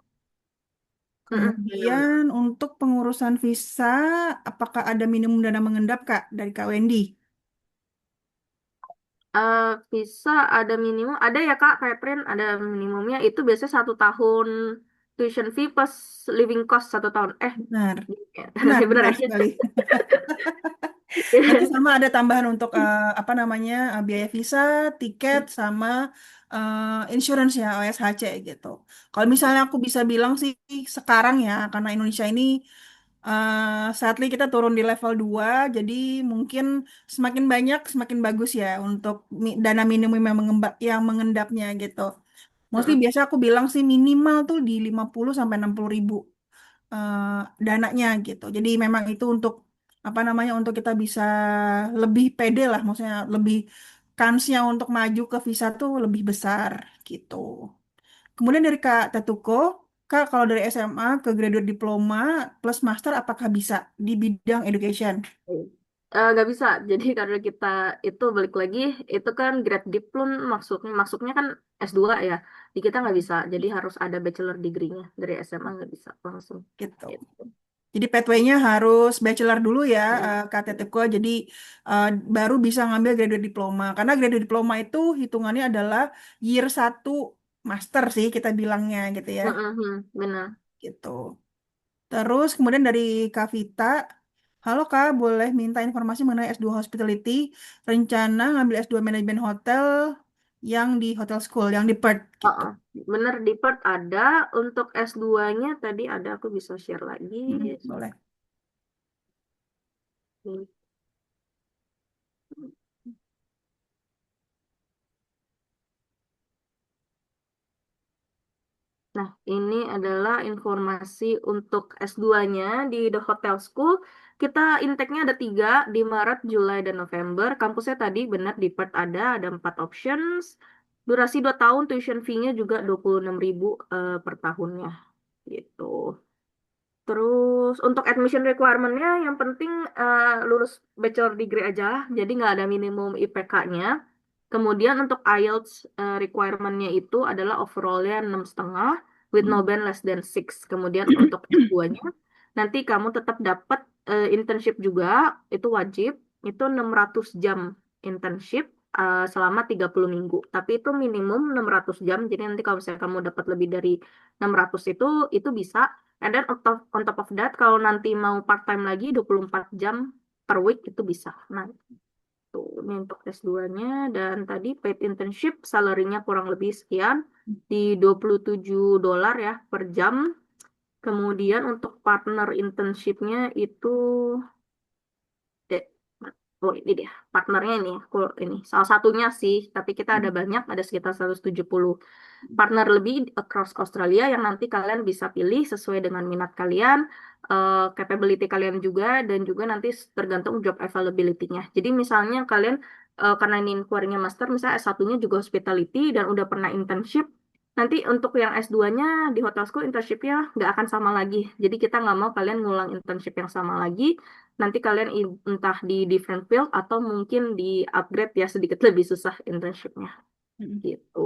benar-benar.
Kemudian untuk pengurusan visa, apakah ada minimum dana mengendap, Kak, dari Kak Wendy?
Visa ada minimum, ada ya Kak, Catherine, ada minimumnya. Itu biasanya 1 tahun tuition fee plus living cost 1 tahun.
Benar, benar,
Benar
benar
ya?
sekali. Nanti sama ada tambahan untuk apa namanya biaya visa, tiket, sama insurance ya OSHC gitu. Kalau misalnya aku bisa bilang sih sekarang ya karena Indonesia ini sadly kita turun di level 2, jadi mungkin semakin banyak semakin bagus ya untuk dana minimum yang mengendapnya gitu. Mostly biasa aku bilang sih minimal tuh di 50 sampai 60 ribu eh, dananya gitu. Jadi memang itu untuk apa namanya untuk kita bisa lebih pede lah, maksudnya lebih kansnya untuk maju ke visa tuh lebih besar gitu. Kemudian dari Kak Tetuko, Kak kalau dari SMA ke graduate diploma plus master apakah bisa di bidang education?
Nggak bisa. Jadi karena kita itu balik lagi, itu kan grad diplom maksudnya kan S2 ya. Di kita nggak bisa. Jadi harus ada bachelor degree-nya dari SMA nggak bisa langsung.
Gitu.
Gitu.
Jadi pathway-nya harus bachelor dulu ya,
Hmm.
Kak Tetuko. Jadi eh, baru bisa ngambil graduate diploma. Karena graduate diploma itu hitungannya adalah year 1 master sih kita bilangnya gitu ya.
Benar.
Gitu. Terus kemudian dari Kak Vita, halo Kak, boleh minta informasi mengenai S2 Hospitality, rencana ngambil S2 Manajemen Hotel yang di Hotel School, yang di Perth
Oh,
gitu.
oh. Benar di Perth ada. Untuk S2-nya tadi ada aku bisa share lagi.
Boleh.
Nah, ini adalah informasi untuk S2-nya di The Hotel School. Kita intake-nya ada 3 di Maret, Juli, dan November. Kampusnya tadi benar di Perth ada 4 options. Durasi 2 tahun, tuition fee-nya juga 26.000 per tahunnya. Gitu. Terus untuk admission requirement-nya yang penting lulus bachelor degree aja, jadi nggak ada minimum IPK-nya. Kemudian untuk IELTS requirement-nya itu adalah overall-nya 6,5 with no band less than 6. Kemudian untuk S2-nya nanti kamu tetap dapat internship juga, itu wajib. Itu 600 jam internship selama 30 minggu. Tapi itu minimum 600 jam. Jadi nanti kalau misalnya kamu dapat lebih dari 600 itu bisa. And then on top of that, kalau nanti mau part-time lagi 24 jam per week itu bisa. Nah, tuh, ini untuk S2-nya. Dan tadi paid internship, salary-nya kurang lebih sekian. Di $27 ya per jam. Kemudian untuk partner internship-nya itu, eh, Oh ini dia partnernya ini. Aku ini salah satunya sih, tapi kita ada banyak, ada sekitar 170 partner lebih across Australia yang nanti kalian bisa pilih sesuai dengan minat kalian, capability kalian juga, dan juga nanti tergantung job availability-nya. Jadi misalnya kalian karena ini inquiry-nya master, misalnya S1-nya juga hospitality dan udah pernah internship, nanti untuk yang S2-nya di hotel school internship-nya nggak akan sama lagi. Jadi kita nggak mau kalian ngulang internship yang sama lagi. Nanti kalian entah di different field atau mungkin di upgrade ya sedikit lebih susah internship-nya
Mm.
gitu.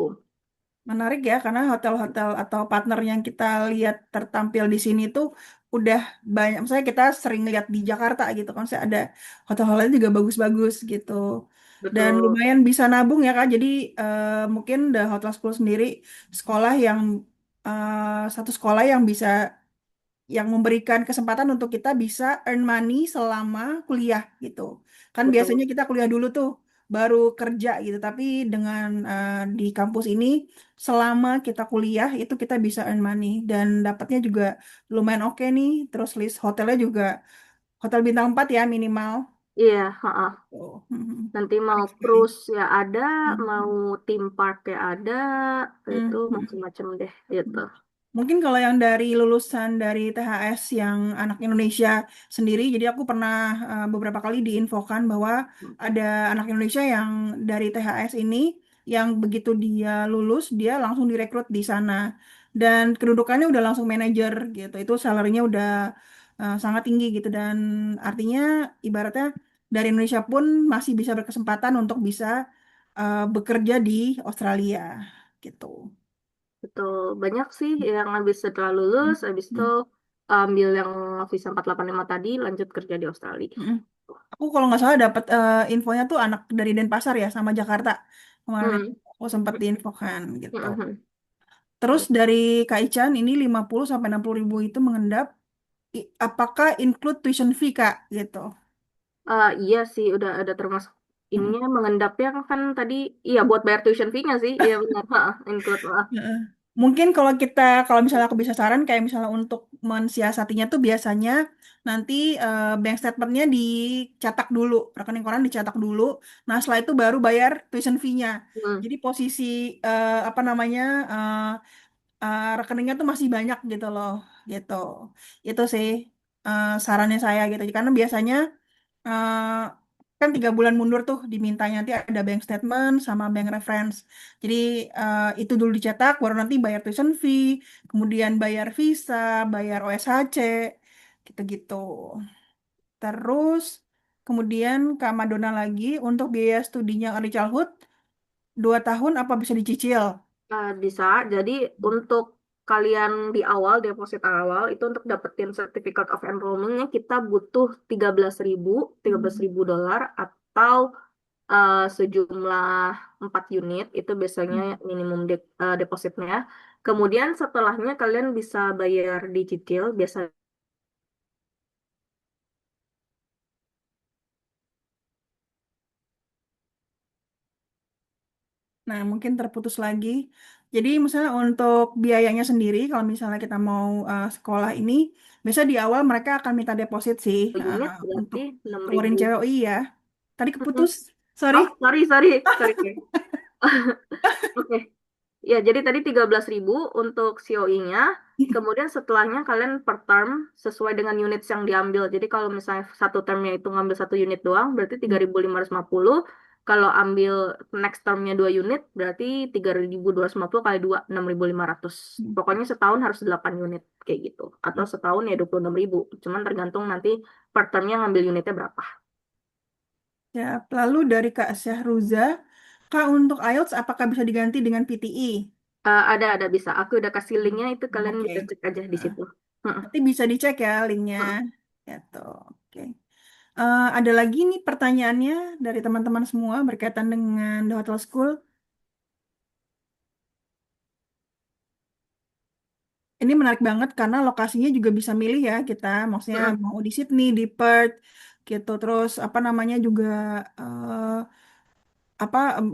Menarik ya, karena hotel-hotel atau partner yang kita lihat tertampil di sini tuh udah banyak. Misalnya kita sering lihat di Jakarta gitu kan, saya ada hotel-hotelnya juga bagus-bagus gitu. Dan
Betul.
lumayan bisa nabung ya Kak. Jadi mungkin The Hotel School sendiri sekolah yang satu sekolah yang bisa yang memberikan kesempatan untuk kita bisa earn money selama kuliah gitu. Kan
Betul.
biasanya kita kuliah dulu tuh baru kerja gitu, tapi dengan di kampus ini selama kita kuliah itu kita bisa earn money dan dapatnya juga lumayan oke nih. Terus list hotelnya juga hotel bintang 4 ya minimal.
Iya, heeh.
Oh, hmm.
Nanti mau
Menarik sekali.
cruise ya ada, mau
Hmm.
theme park ya ada, itu
Hmm. Hmm.
macam-macam deh gitu.
Mungkin kalau yang dari lulusan dari THS yang anak Indonesia sendiri, jadi aku pernah beberapa kali diinfokan bahwa ada anak Indonesia yang dari THS ini yang begitu dia lulus dia langsung direkrut di sana dan kedudukannya udah langsung manajer gitu. Itu salarinya udah sangat tinggi gitu dan artinya ibaratnya dari Indonesia pun masih bisa berkesempatan untuk bisa bekerja di Australia gitu.
Betul. Banyak sih yang habis setelah lulus, habis itu
Hmm.
ambil yang visa 485 tadi, lanjut kerja di Australia.
Mm-mm. Aku kalau nggak salah dapat infonya tuh anak dari Denpasar ya sama Jakarta kemarin
Hmm.
aku sempat diinfokan gitu.
Hmm.
Terus dari Kak Ican ini 50 sampai 60 ribu itu mengendap. Apakah include tuition fee Kak gitu?
Iya sih, udah ada termasuk
Mm.
ininya mengendapnya kan tadi, iya buat bayar tuition fee-nya sih, iya benar, ha, include.
Heeh. Mungkin kalau misalnya aku bisa saran kayak misalnya untuk mensiasatinya tuh biasanya nanti bank statementnya dicetak dulu, rekening koran dicetak dulu. Nah setelah itu baru bayar tuition fee-nya.
Hmm,
Jadi posisi apa namanya rekeningnya tuh masih banyak gitu loh, gitu. Itu sih sarannya saya gitu. Karena biasanya eh, kan 3 bulan mundur tuh dimintanya nanti ada bank statement sama bank reference. Jadi itu dulu dicetak, baru nanti bayar tuition fee, kemudian bayar visa, bayar OSHC, gitu-gitu. Terus kemudian Kak Madonna lagi untuk biaya studinya early childhood 2 tahun apa bisa dicicil?
bisa. Jadi untuk kalian di awal, deposit awal, itu untuk dapetin Certificate of Enrollment-nya kita butuh 13.000 atau sejumlah 4 unit, itu biasanya minimum depositnya. Kemudian setelahnya kalian bisa bayar dicicil, biasa.
Nah, mungkin terputus lagi. Jadi, misalnya untuk biayanya sendiri, kalau misalnya kita mau sekolah ini, biasa di awal mereka akan minta deposit sih
Unit
untuk
berarti enam
keluarin
ribu
COI ya. Tadi
Mm-mm.
keputus, sorry.
Oh, sorry. Oke. Ya, jadi tadi 13.000 untuk COI-nya. Kemudian setelahnya kalian per term sesuai dengan unit yang diambil. Jadi kalau misalnya satu termnya itu ngambil satu unit doang, berarti 3.550. Kalau ambil next termnya 2 unit, berarti 3.250 kali 2, 6.500. Pokoknya setahun harus 8 unit, kayak gitu. Atau setahun ya 26.000. Cuman tergantung nanti per termnya ngambil unitnya berapa.
Ya, lalu dari Kak Syahruza, Kak untuk IELTS apakah bisa diganti dengan PTE?
Ada bisa. Aku udah kasih linknya, itu kalian
Oke.
bisa cek aja di
Nah,
situ. Mm-mm.
nanti bisa dicek ya linknya.
Mm-mm.
Gitu. Oke. Ada lagi nih pertanyaannya dari teman-teman semua berkaitan dengan The Hotel School. Ini menarik banget karena lokasinya juga bisa milih ya kita, maksudnya
Mm-mm.
mau di Sydney, di Perth, gitu. Terus apa namanya juga eh,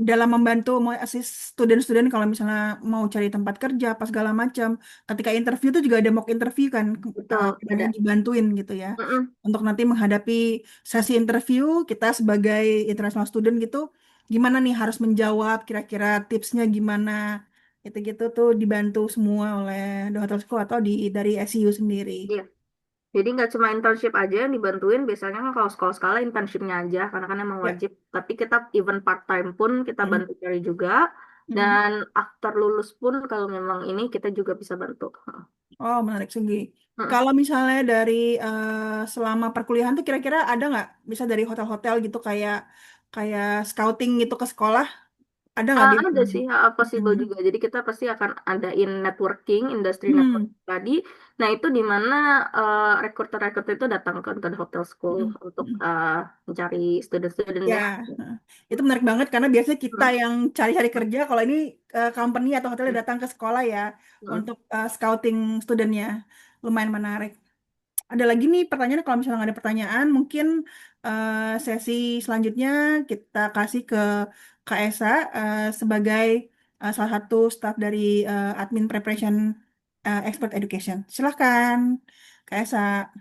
dalam membantu assist student-student kalau misalnya mau cari tempat kerja apa segala macam. Ketika interview itu juga ada mock interview kan,
Betul,
kita
ada.
dibantuin gitu ya.
Mm-mm.
Untuk nanti menghadapi sesi interview kita sebagai international student gitu, gimana nih harus menjawab, kira-kira tipsnya gimana, gitu-gitu tuh dibantu semua oleh The Hotel School atau dari SEU sendiri.
Iya. Jadi nggak cuma internship aja yang dibantuin, biasanya kan kalau sekolah-sekolah internshipnya aja, karena kan emang
Ya.
wajib. Tapi kita even part time pun kita
Mm.
bantu cari juga.
Mm.
Dan after lulus pun kalau memang ini kita juga bisa bantu.
Oh, menarik segi.
Mm.
Kalau misalnya dari selama perkuliahan tuh kira-kira ada nggak, bisa dari hotel-hotel gitu kayak kayak scouting gitu ke sekolah, ada nggak di?
Ada sih, possible
Hmm.
juga. Jadi kita pasti akan adain networking, industri network
Hmm.
tadi. Nah itu di mana rekruter-rekruter itu datang ke the hotel school
Hmm.
untuk
Hmm.
mencari student-student
Ya,
ya.
nah, itu menarik banget karena biasanya kita
Hmm.
yang cari-cari kerja, kalau ini company atau hotelnya datang ke sekolah ya
Hmm.
untuk scouting studentnya, lumayan menarik. Ada lagi nih pertanyaan, kalau misalnya nggak ada pertanyaan, mungkin sesi selanjutnya kita kasih ke Kak Esa sebagai salah satu staff dari Admin Preparation Expert Education. Silahkan, Kak Esa.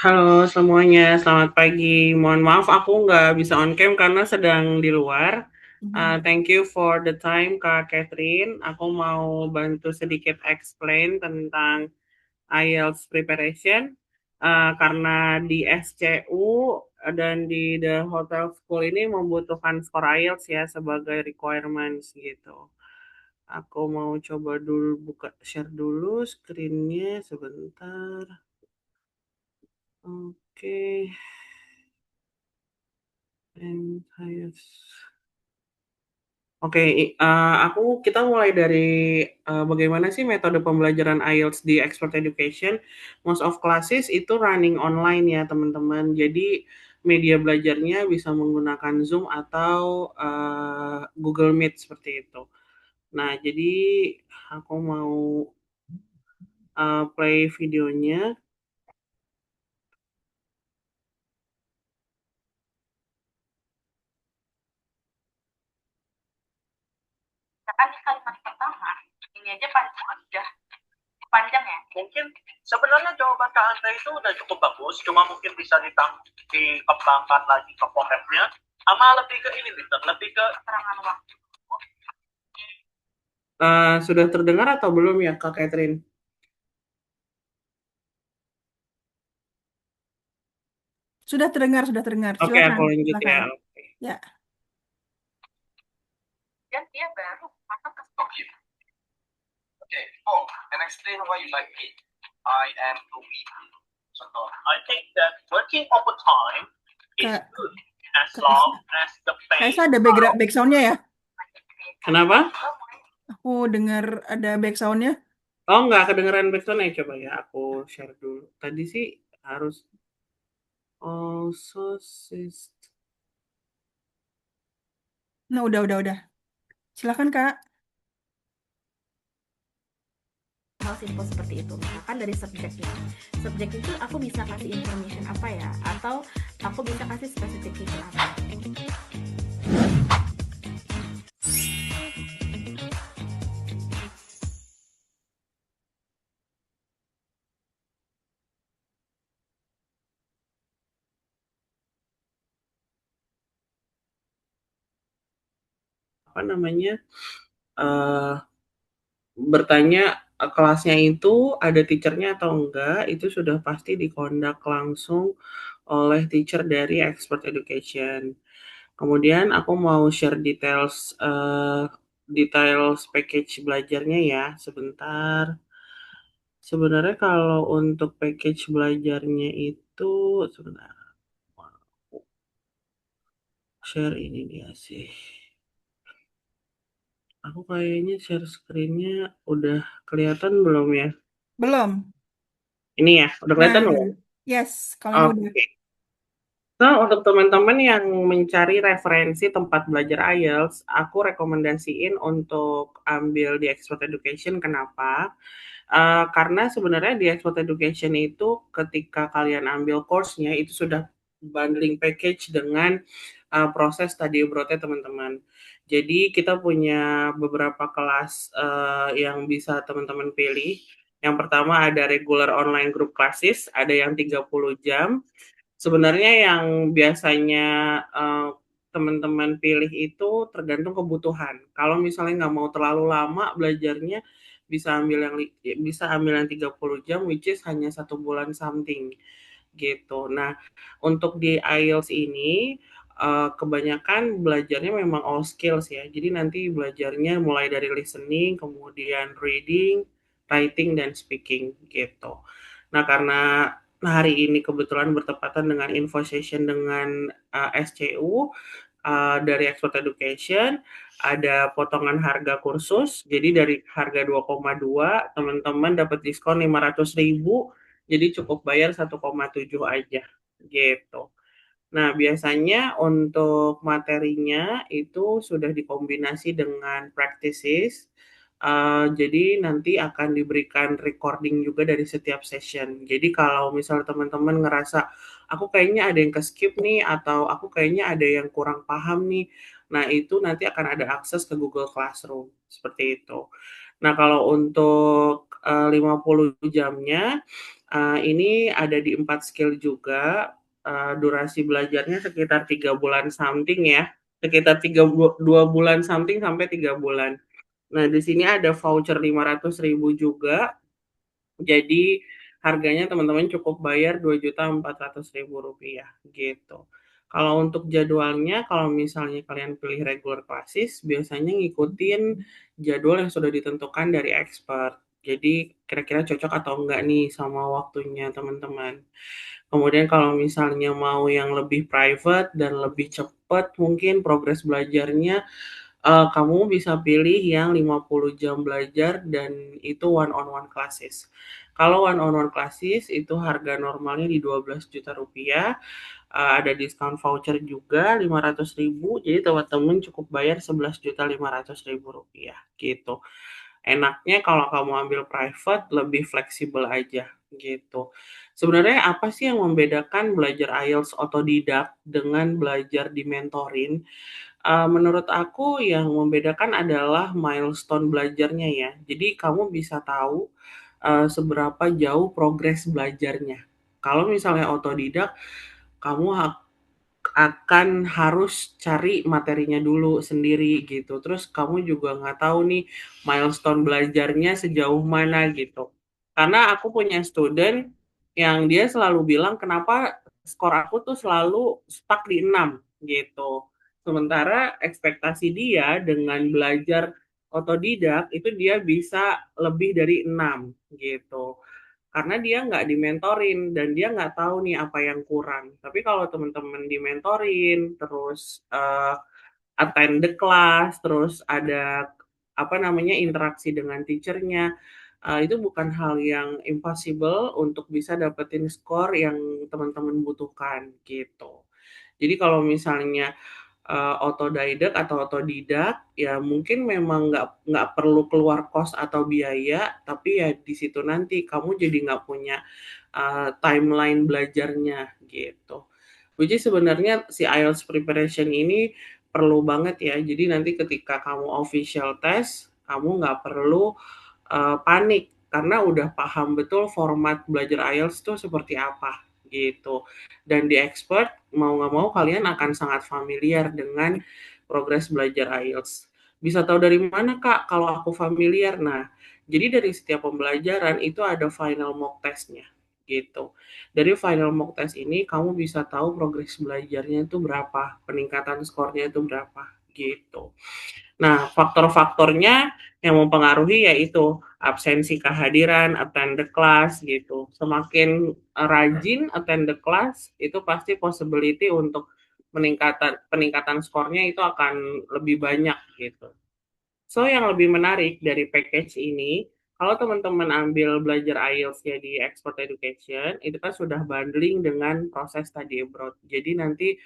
Halo semuanya, selamat pagi. Mohon maaf aku nggak bisa on cam karena sedang di luar.
Mhm.
Thank you for the time, Kak Catherine. Aku mau bantu sedikit explain tentang IELTS preparation. Karena di SCU dan di The Hotel School ini membutuhkan skor IELTS ya sebagai requirements gitu. Aku mau coba dulu buka share dulu screen-nya sebentar. Oke. And Oke, kita mulai dari bagaimana sih metode pembelajaran IELTS di Expert Education. Most of classes itu running online ya teman-teman. Jadi media belajarnya bisa menggunakan Zoom atau Google Meet seperti itu. Nah, jadi aku mau play videonya. Kan kalimat pertama, ini aja panjang udah panjang ya. Mungkin sebenarnya jawaban Kak Andre itu udah cukup bagus, cuma mungkin bisa dikembangkan lagi ke vocabnya, sama lebih ke ini, lebih ke keterangan waktu. Sudah terdengar atau belum ya Kak Catherine?
Sudah terdengar, sudah terdengar.
Oke,
Silakan,
aku lanjut ya.
silakan.
Oke.
Ya.
Dan dia baru masuk ke sekolah. Okay. Okay. Oh, and explain why you like it. I am a weak. Contoh. I think that working overtime is
Kak,
good as
Kak
long
Esa.
as the
Kak
pay.
Esa ada backgroundnya ya?
Kenapa?
Aku dengar ada backsoundnya.
Oh, nggak kedengeran backsound ya, coba ya aku share dulu. Tadi sih harus also system.
Nah, udah. Silakan, Kak.
Hal simpel seperti itu, misalkan dari subjek itu aku bisa kasih information apa ya, atau aku bisa kasih specific feature apa.
Apa namanya? Bertanya kelasnya itu ada teachernya atau enggak, itu sudah pasti dikondak langsung oleh teacher dari Expert Education. Kemudian aku mau share details package belajarnya ya, sebentar. Sebenarnya kalau untuk package belajarnya itu sebentar. Share ini dia sih. Aku kayaknya share screen-nya udah kelihatan belum ya?
Belum.
Ini ya, udah kelihatan
Nah,
belum?
yes, kalau ini udah.
Oke. Nah, untuk teman-teman yang mencari referensi tempat belajar IELTS, aku rekomendasiin untuk ambil di Expert Education. Kenapa? Karena sebenarnya di Expert Education itu ketika kalian ambil course-nya itu sudah bundling package dengan proses study abroad-nya teman-teman. Jadi kita punya beberapa kelas yang bisa teman-teman pilih. Yang pertama ada regular online group classes, ada yang 30 jam. Sebenarnya yang biasanya teman-teman pilih itu tergantung kebutuhan. Kalau misalnya nggak mau terlalu lama belajarnya, bisa ambil yang 30 jam, which is hanya 1 bulan something gitu. Nah, untuk di IELTS ini kebanyakan belajarnya memang all skills ya. Jadi nanti belajarnya mulai dari listening, kemudian reading, writing, dan speaking gitu. Nah, karena hari ini kebetulan bertepatan dengan info session dengan SCU dari Expert Education, ada potongan harga kursus. Jadi dari harga 2,2 teman-teman dapat diskon 500.000, jadi cukup bayar 1,7 aja gitu. Nah, biasanya untuk materinya itu sudah dikombinasi dengan practices. Jadi nanti akan diberikan recording juga dari setiap session. Jadi kalau misal teman-teman ngerasa aku kayaknya ada yang ke-skip nih atau aku kayaknya ada yang kurang paham nih. Nah, itu nanti akan ada akses ke Google Classroom seperti itu. Nah, kalau untuk 50 jamnya ini ada di 4 skill juga. Durasi belajarnya sekitar 3 bulan something ya, sekitar 2 bulan something sampai 3 bulan. Nah, di sini ada voucher 500.000 juga, jadi harganya teman-teman cukup bayar Rp2.400.000 gitu. Kalau untuk jadwalnya, kalau misalnya kalian pilih regular classes, biasanya ngikutin jadwal yang sudah ditentukan dari expert. Jadi kira-kira cocok atau enggak nih sama waktunya teman-teman. Kemudian kalau misalnya mau yang lebih private dan lebih cepat mungkin progres belajarnya, kamu bisa pilih yang 50 jam belajar dan itu one on one classes. Kalau one on one classes itu harga normalnya di Rp12 juta, ada diskon voucher juga 500.000, jadi teman-teman cukup bayar Rp11.500.000 gitu. Enaknya kalau kamu ambil private lebih fleksibel aja gitu. Sebenarnya apa sih yang membedakan belajar IELTS otodidak dengan belajar dimentorin? Menurut aku yang membedakan adalah milestone belajarnya ya. Jadi kamu bisa tahu seberapa jauh progres belajarnya. Kalau misalnya otodidak, kamu akan harus cari materinya dulu sendiri gitu. Terus kamu juga nggak tahu nih milestone belajarnya sejauh mana gitu. Karena aku punya student yang dia selalu bilang kenapa skor aku tuh selalu stuck di 6 gitu. Sementara ekspektasi dia dengan belajar otodidak itu dia bisa lebih dari 6 gitu. Karena dia nggak dimentorin dan dia nggak tahu nih apa yang kurang. Tapi kalau teman-teman dimentorin, terus attend the class, terus ada apa namanya interaksi dengan teachernya, itu bukan hal yang impossible untuk bisa dapetin skor yang teman-teman butuhkan gitu. Jadi kalau misalnya otodidak atau otodidak, ya mungkin memang nggak perlu keluar kos atau biaya, tapi ya di situ nanti kamu jadi nggak punya timeline belajarnya gitu. Which is sebenarnya si IELTS preparation ini perlu banget ya. Jadi nanti ketika kamu official test, kamu nggak perlu panik karena udah paham betul format belajar IELTS itu seperti apa gitu. Dan di expert mau nggak mau kalian akan sangat familiar dengan progres belajar IELTS. Bisa tahu dari mana Kak kalau aku familiar? Nah, jadi dari setiap pembelajaran itu ada final mock testnya gitu. Dari final mock test ini kamu bisa tahu progres belajarnya itu berapa, peningkatan skornya itu berapa gitu. Nah, faktor-faktornya yang mempengaruhi yaitu absensi kehadiran, attend the class gitu. Semakin rajin attend the class, itu pasti possibility untuk peningkatan skornya itu akan lebih banyak gitu. So, yang lebih menarik dari package ini, kalau teman-teman ambil belajar IELTS-nya di Expert Education, itu kan sudah bundling dengan proses study abroad. Jadi nanti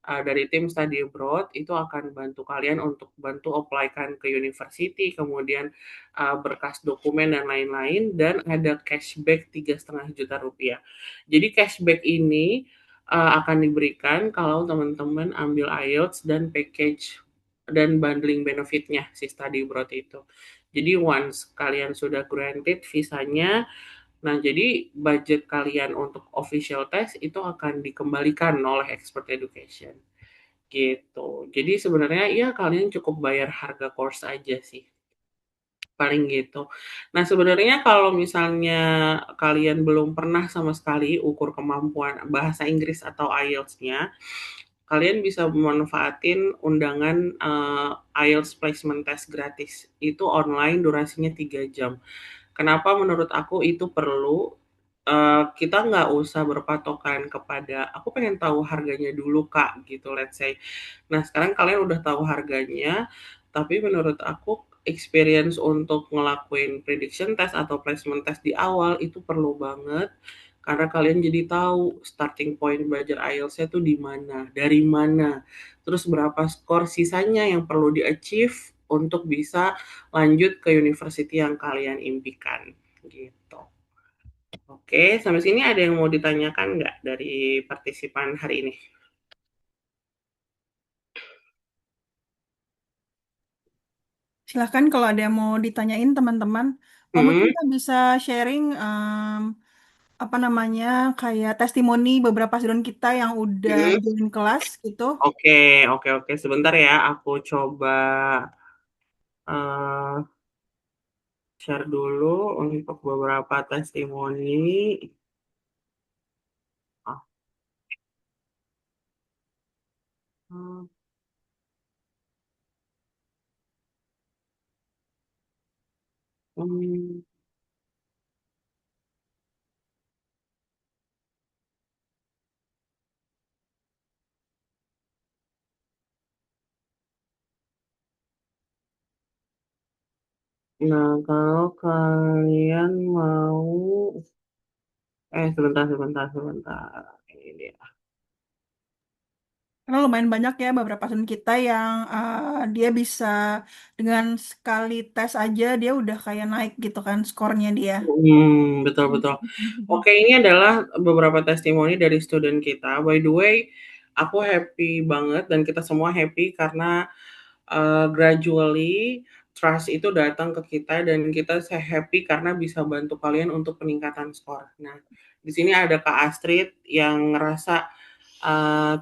dari tim study abroad itu akan bantu kalian untuk bantu apply-kan ke university, kemudian berkas dokumen dan lain-lain, dan ada cashback Rp3,5 juta. Jadi cashback ini akan diberikan kalau teman-teman ambil IELTS dan package dan bundling benefitnya si study abroad itu. Jadi once kalian sudah granted visanya, nah jadi budget kalian untuk official test itu akan dikembalikan oleh Expert Education gitu. Jadi sebenarnya ya kalian cukup bayar harga course aja sih. Paling gitu. Nah, sebenarnya kalau misalnya kalian belum pernah sama sekali ukur kemampuan bahasa Inggris atau IELTS-nya, kalian bisa memanfaatin undangan IELTS placement test gratis. Itu online durasinya 3 jam. Kenapa menurut aku itu perlu? Kita nggak usah berpatokan kepada aku pengen tahu harganya dulu kak gitu let's say. Nah sekarang kalian udah tahu harganya, tapi menurut aku experience untuk ngelakuin prediction test atau placement test di awal itu perlu banget karena kalian jadi tahu starting point belajar IELTS-nya tuh di mana, dari mana, terus berapa skor sisanya yang perlu di achieve untuk bisa lanjut ke university yang kalian impikan gitu. Oke, sampai sini ada yang mau ditanyakan nggak dari partisipan hari ini?
Silahkan kalau ada yang mau ditanyain teman-teman. Oh, mungkin
Hmm,
kita bisa sharing apa namanya kayak testimoni beberapa student kita yang udah
hmm.
join kelas gitu.
Oke, oke, oke. Sebentar ya, aku coba eh, share dulu untuk beberapa testimoni. Ah, hmm, hmm. Nah, kalau kalian mau, sebentar, sebentar, sebentar. Ini dia.
Karena lumayan banyak ya beberapa student kita yang dia bisa dengan sekali tes aja dia udah kayak naik gitu kan skornya dia.
Betul, betul. Oke, ini adalah beberapa testimoni dari student kita. By the way, aku happy banget dan kita semua happy karena gradually trust itu datang ke kita dan kita happy karena bisa bantu kalian untuk peningkatan skor. Nah, di sini ada Kak Astrid yang ngerasa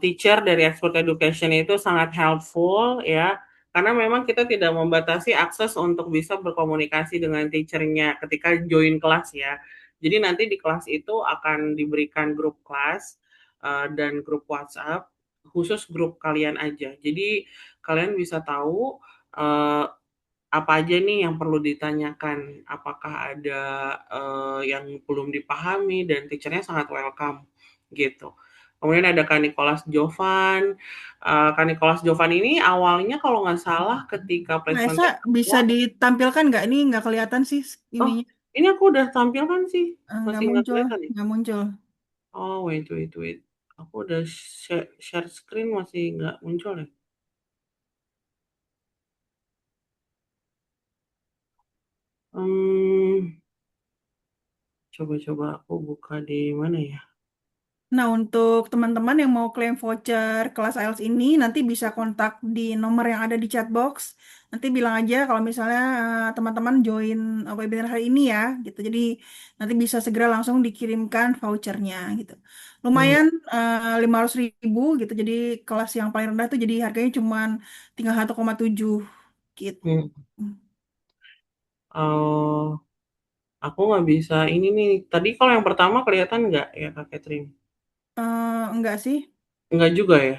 teacher dari Expert Education itu sangat helpful ya, karena memang kita tidak membatasi akses untuk bisa berkomunikasi dengan teachernya ketika join kelas ya. Jadi nanti di kelas itu akan diberikan grup kelas dan grup WhatsApp khusus grup kalian aja. Jadi kalian bisa tahu uh, apa aja nih yang perlu ditanyakan, apakah ada yang belum dipahami dan teachernya sangat welcome gitu. Kemudian ada Kak Nicholas Jovan. Kak Nicholas Jovan ini awalnya kalau nggak salah ketika
Nah,
placement
Esa
test
bisa
awal,
ditampilkan nggak? Ini nggak kelihatan sih
oh
ininya.
ini aku udah tampilkan sih,
Nggak
masih nggak
muncul,
kelihatan ya?
nggak muncul.
Oh wait wait wait, aku udah share screen masih nggak muncul ya? Hmm, coba-coba aku buka di mana ya?
Nah, untuk teman-teman yang mau klaim voucher kelas IELTS ini, nanti bisa kontak di nomor yang ada di chat box. Nanti bilang aja kalau misalnya teman-teman join webinar hari ini ya, gitu. Jadi nanti bisa segera langsung dikirimkan vouchernya, gitu.
Hmm,
Lumayan 500.000 gitu. Jadi kelas yang paling rendah tuh jadi harganya cuma tinggal 1,7 gitu.
hmm. Oh, aku nggak bisa ini nih. Tadi kalau yang pertama kelihatan nggak ya Kak Catherine?
Enggak sih.
Nggak juga ya?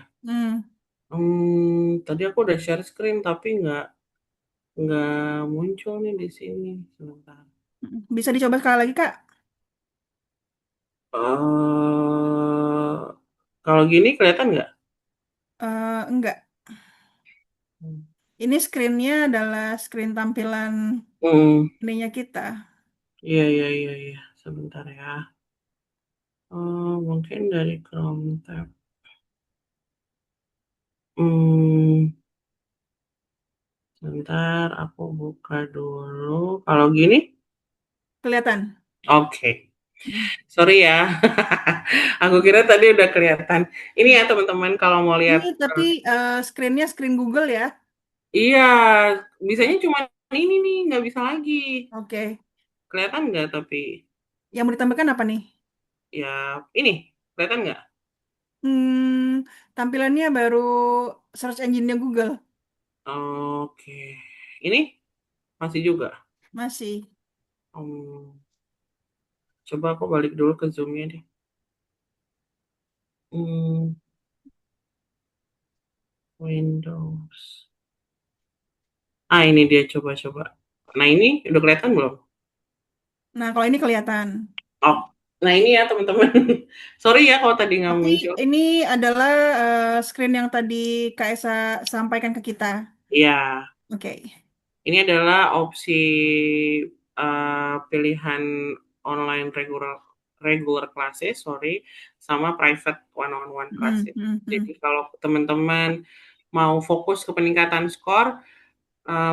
Hmm,
Tadi aku udah share screen tapi nggak muncul nih di sini. Sebentar.
bisa dicoba sekali lagi, Kak.
Kalau gini kelihatan nggak?
Enggak.
Hmm.
Ini screen-nya adalah screen tampilan
Hmm,
ininya kita.
iya iya iya iya. Sebentar ya. Mungkin dari Chrome tab. Hmm, Sebentar aku buka dulu. Kalau gini,
Kelihatan?
oke.
Mm.
Sorry ya. Aku kira tadi udah kelihatan. Ini ya teman-teman kalau mau
Ini
lihat.
tapi screen-nya screen Google ya.
Iya, bisanya cuma ini nih, nggak bisa lagi.
Oke.
Kelihatan nggak tapi?
Yang mau ditambahkan apa nih?
Ya, ini. Kelihatan nggak?
Tampilannya baru search engine-nya Google.
Oke. Ini masih juga.
Masih.
Hmm, coba aku balik dulu ke Zoom-nya deh. Hmm, Windows. Ah, ini dia coba-coba. Nah, ini udah kelihatan belum?
Nah, kalau ini kelihatan.
Oh, nah ini ya teman-teman. Sorry ya kalau tadi nggak
Berarti
muncul.
ini adalah screen yang tadi Kak Esa sampaikan ke kita.
Iya,
Oke.
ini adalah opsi pilihan online regular regular classes, sorry, sama private one-on-one
Mm,
classes.
mm, mm,
Jadi kalau teman-teman mau fokus ke peningkatan skor,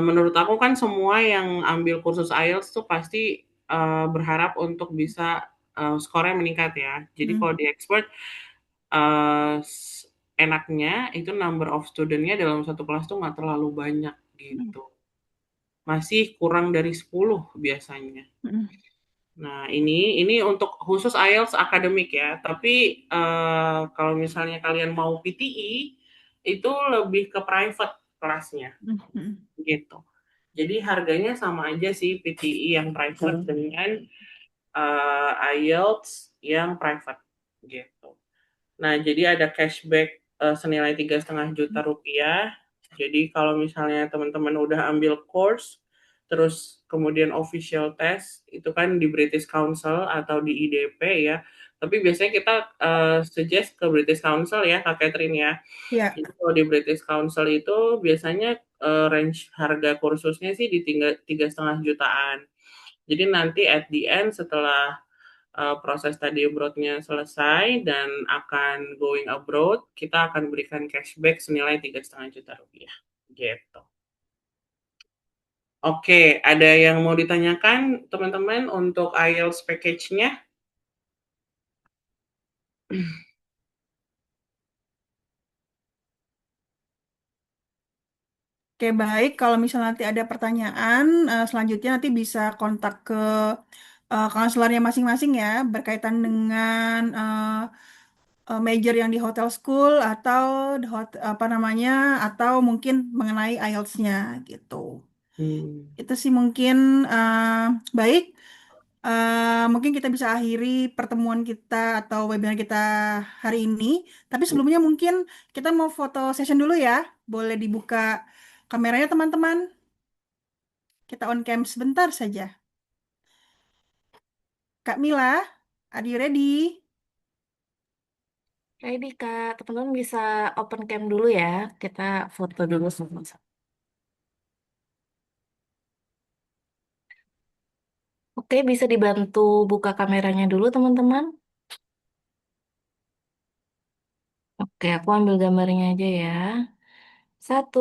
menurut aku kan semua yang ambil kursus IELTS tuh pasti berharap untuk bisa skornya meningkat ya. Jadi
mm,
kalau di expert eh, enaknya itu number of student-nya dalam satu kelas tuh nggak terlalu banyak
mm,
gitu. Masih kurang dari 10 biasanya.
mm,
Nah, ini untuk khusus IELTS akademik ya. Tapi kalau misalnya kalian mau PTE itu lebih ke private kelasnya
mm, mm,
gitu. Jadi harganya sama aja sih PTE yang private dengan IELTS yang private gitu. Nah, jadi ada cashback senilai 3,5 juta rupiah. Jadi kalau misalnya teman-teman udah ambil course, terus kemudian official test, itu kan di British Council atau di IDP ya. Tapi biasanya kita suggest ke British Council ya, Kak Catherine ya.
Ya.
Jadi kalau di British Council itu biasanya range harga kursusnya sih di 3,5 jutaan. Jadi nanti at the end setelah proses study abroad-nya selesai dan akan going abroad, kita akan berikan cashback senilai 3,5 juta rupiah. Gitu. Oke, ada yang mau ditanyakan teman-teman untuk IELTS package-nya?
Oke, baik. Kalau misalnya nanti ada pertanyaan, selanjutnya nanti bisa kontak ke konselornya masing-masing ya, berkaitan dengan major yang di hotel school atau apa namanya, atau mungkin mengenai IELTS-nya gitu.
Hmm.
Itu sih mungkin baik. Mungkin kita bisa akhiri pertemuan kita atau webinar kita hari ini. Tapi sebelumnya mungkin kita mau foto session dulu ya. Boleh dibuka kameranya teman-teman. Kita on cam sebentar saja. Kak Mila, are you ready?
Ready Kak, teman-teman bisa open cam dulu ya. Kita foto dulu sama-sama. Oke, bisa dibantu buka kameranya dulu teman-teman. Oke, aku ambil gambarnya aja ya. Satu,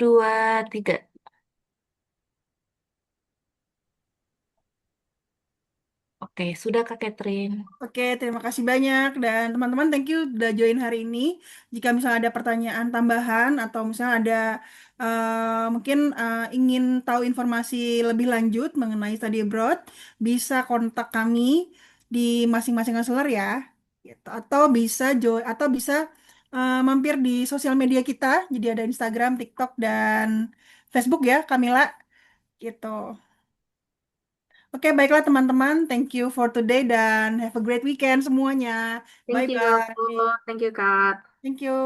dua, tiga. Oke, sudah Kak Catherine.
Oke, terima kasih banyak dan teman-teman thank you udah join hari ini. Jika misalnya ada pertanyaan tambahan atau misalnya ada mungkin ingin tahu informasi lebih lanjut mengenai study abroad, bisa kontak kami di masing-masing konselor ya. Gitu. Atau bisa mampir di sosial media kita. Jadi ada Instagram, TikTok dan Facebook ya, Kamila. Gitu. Oke, baiklah teman-teman. Thank you for today dan have a great weekend semuanya.
Thank you.
Bye-bye.
Thank you, Kak.
Thank you.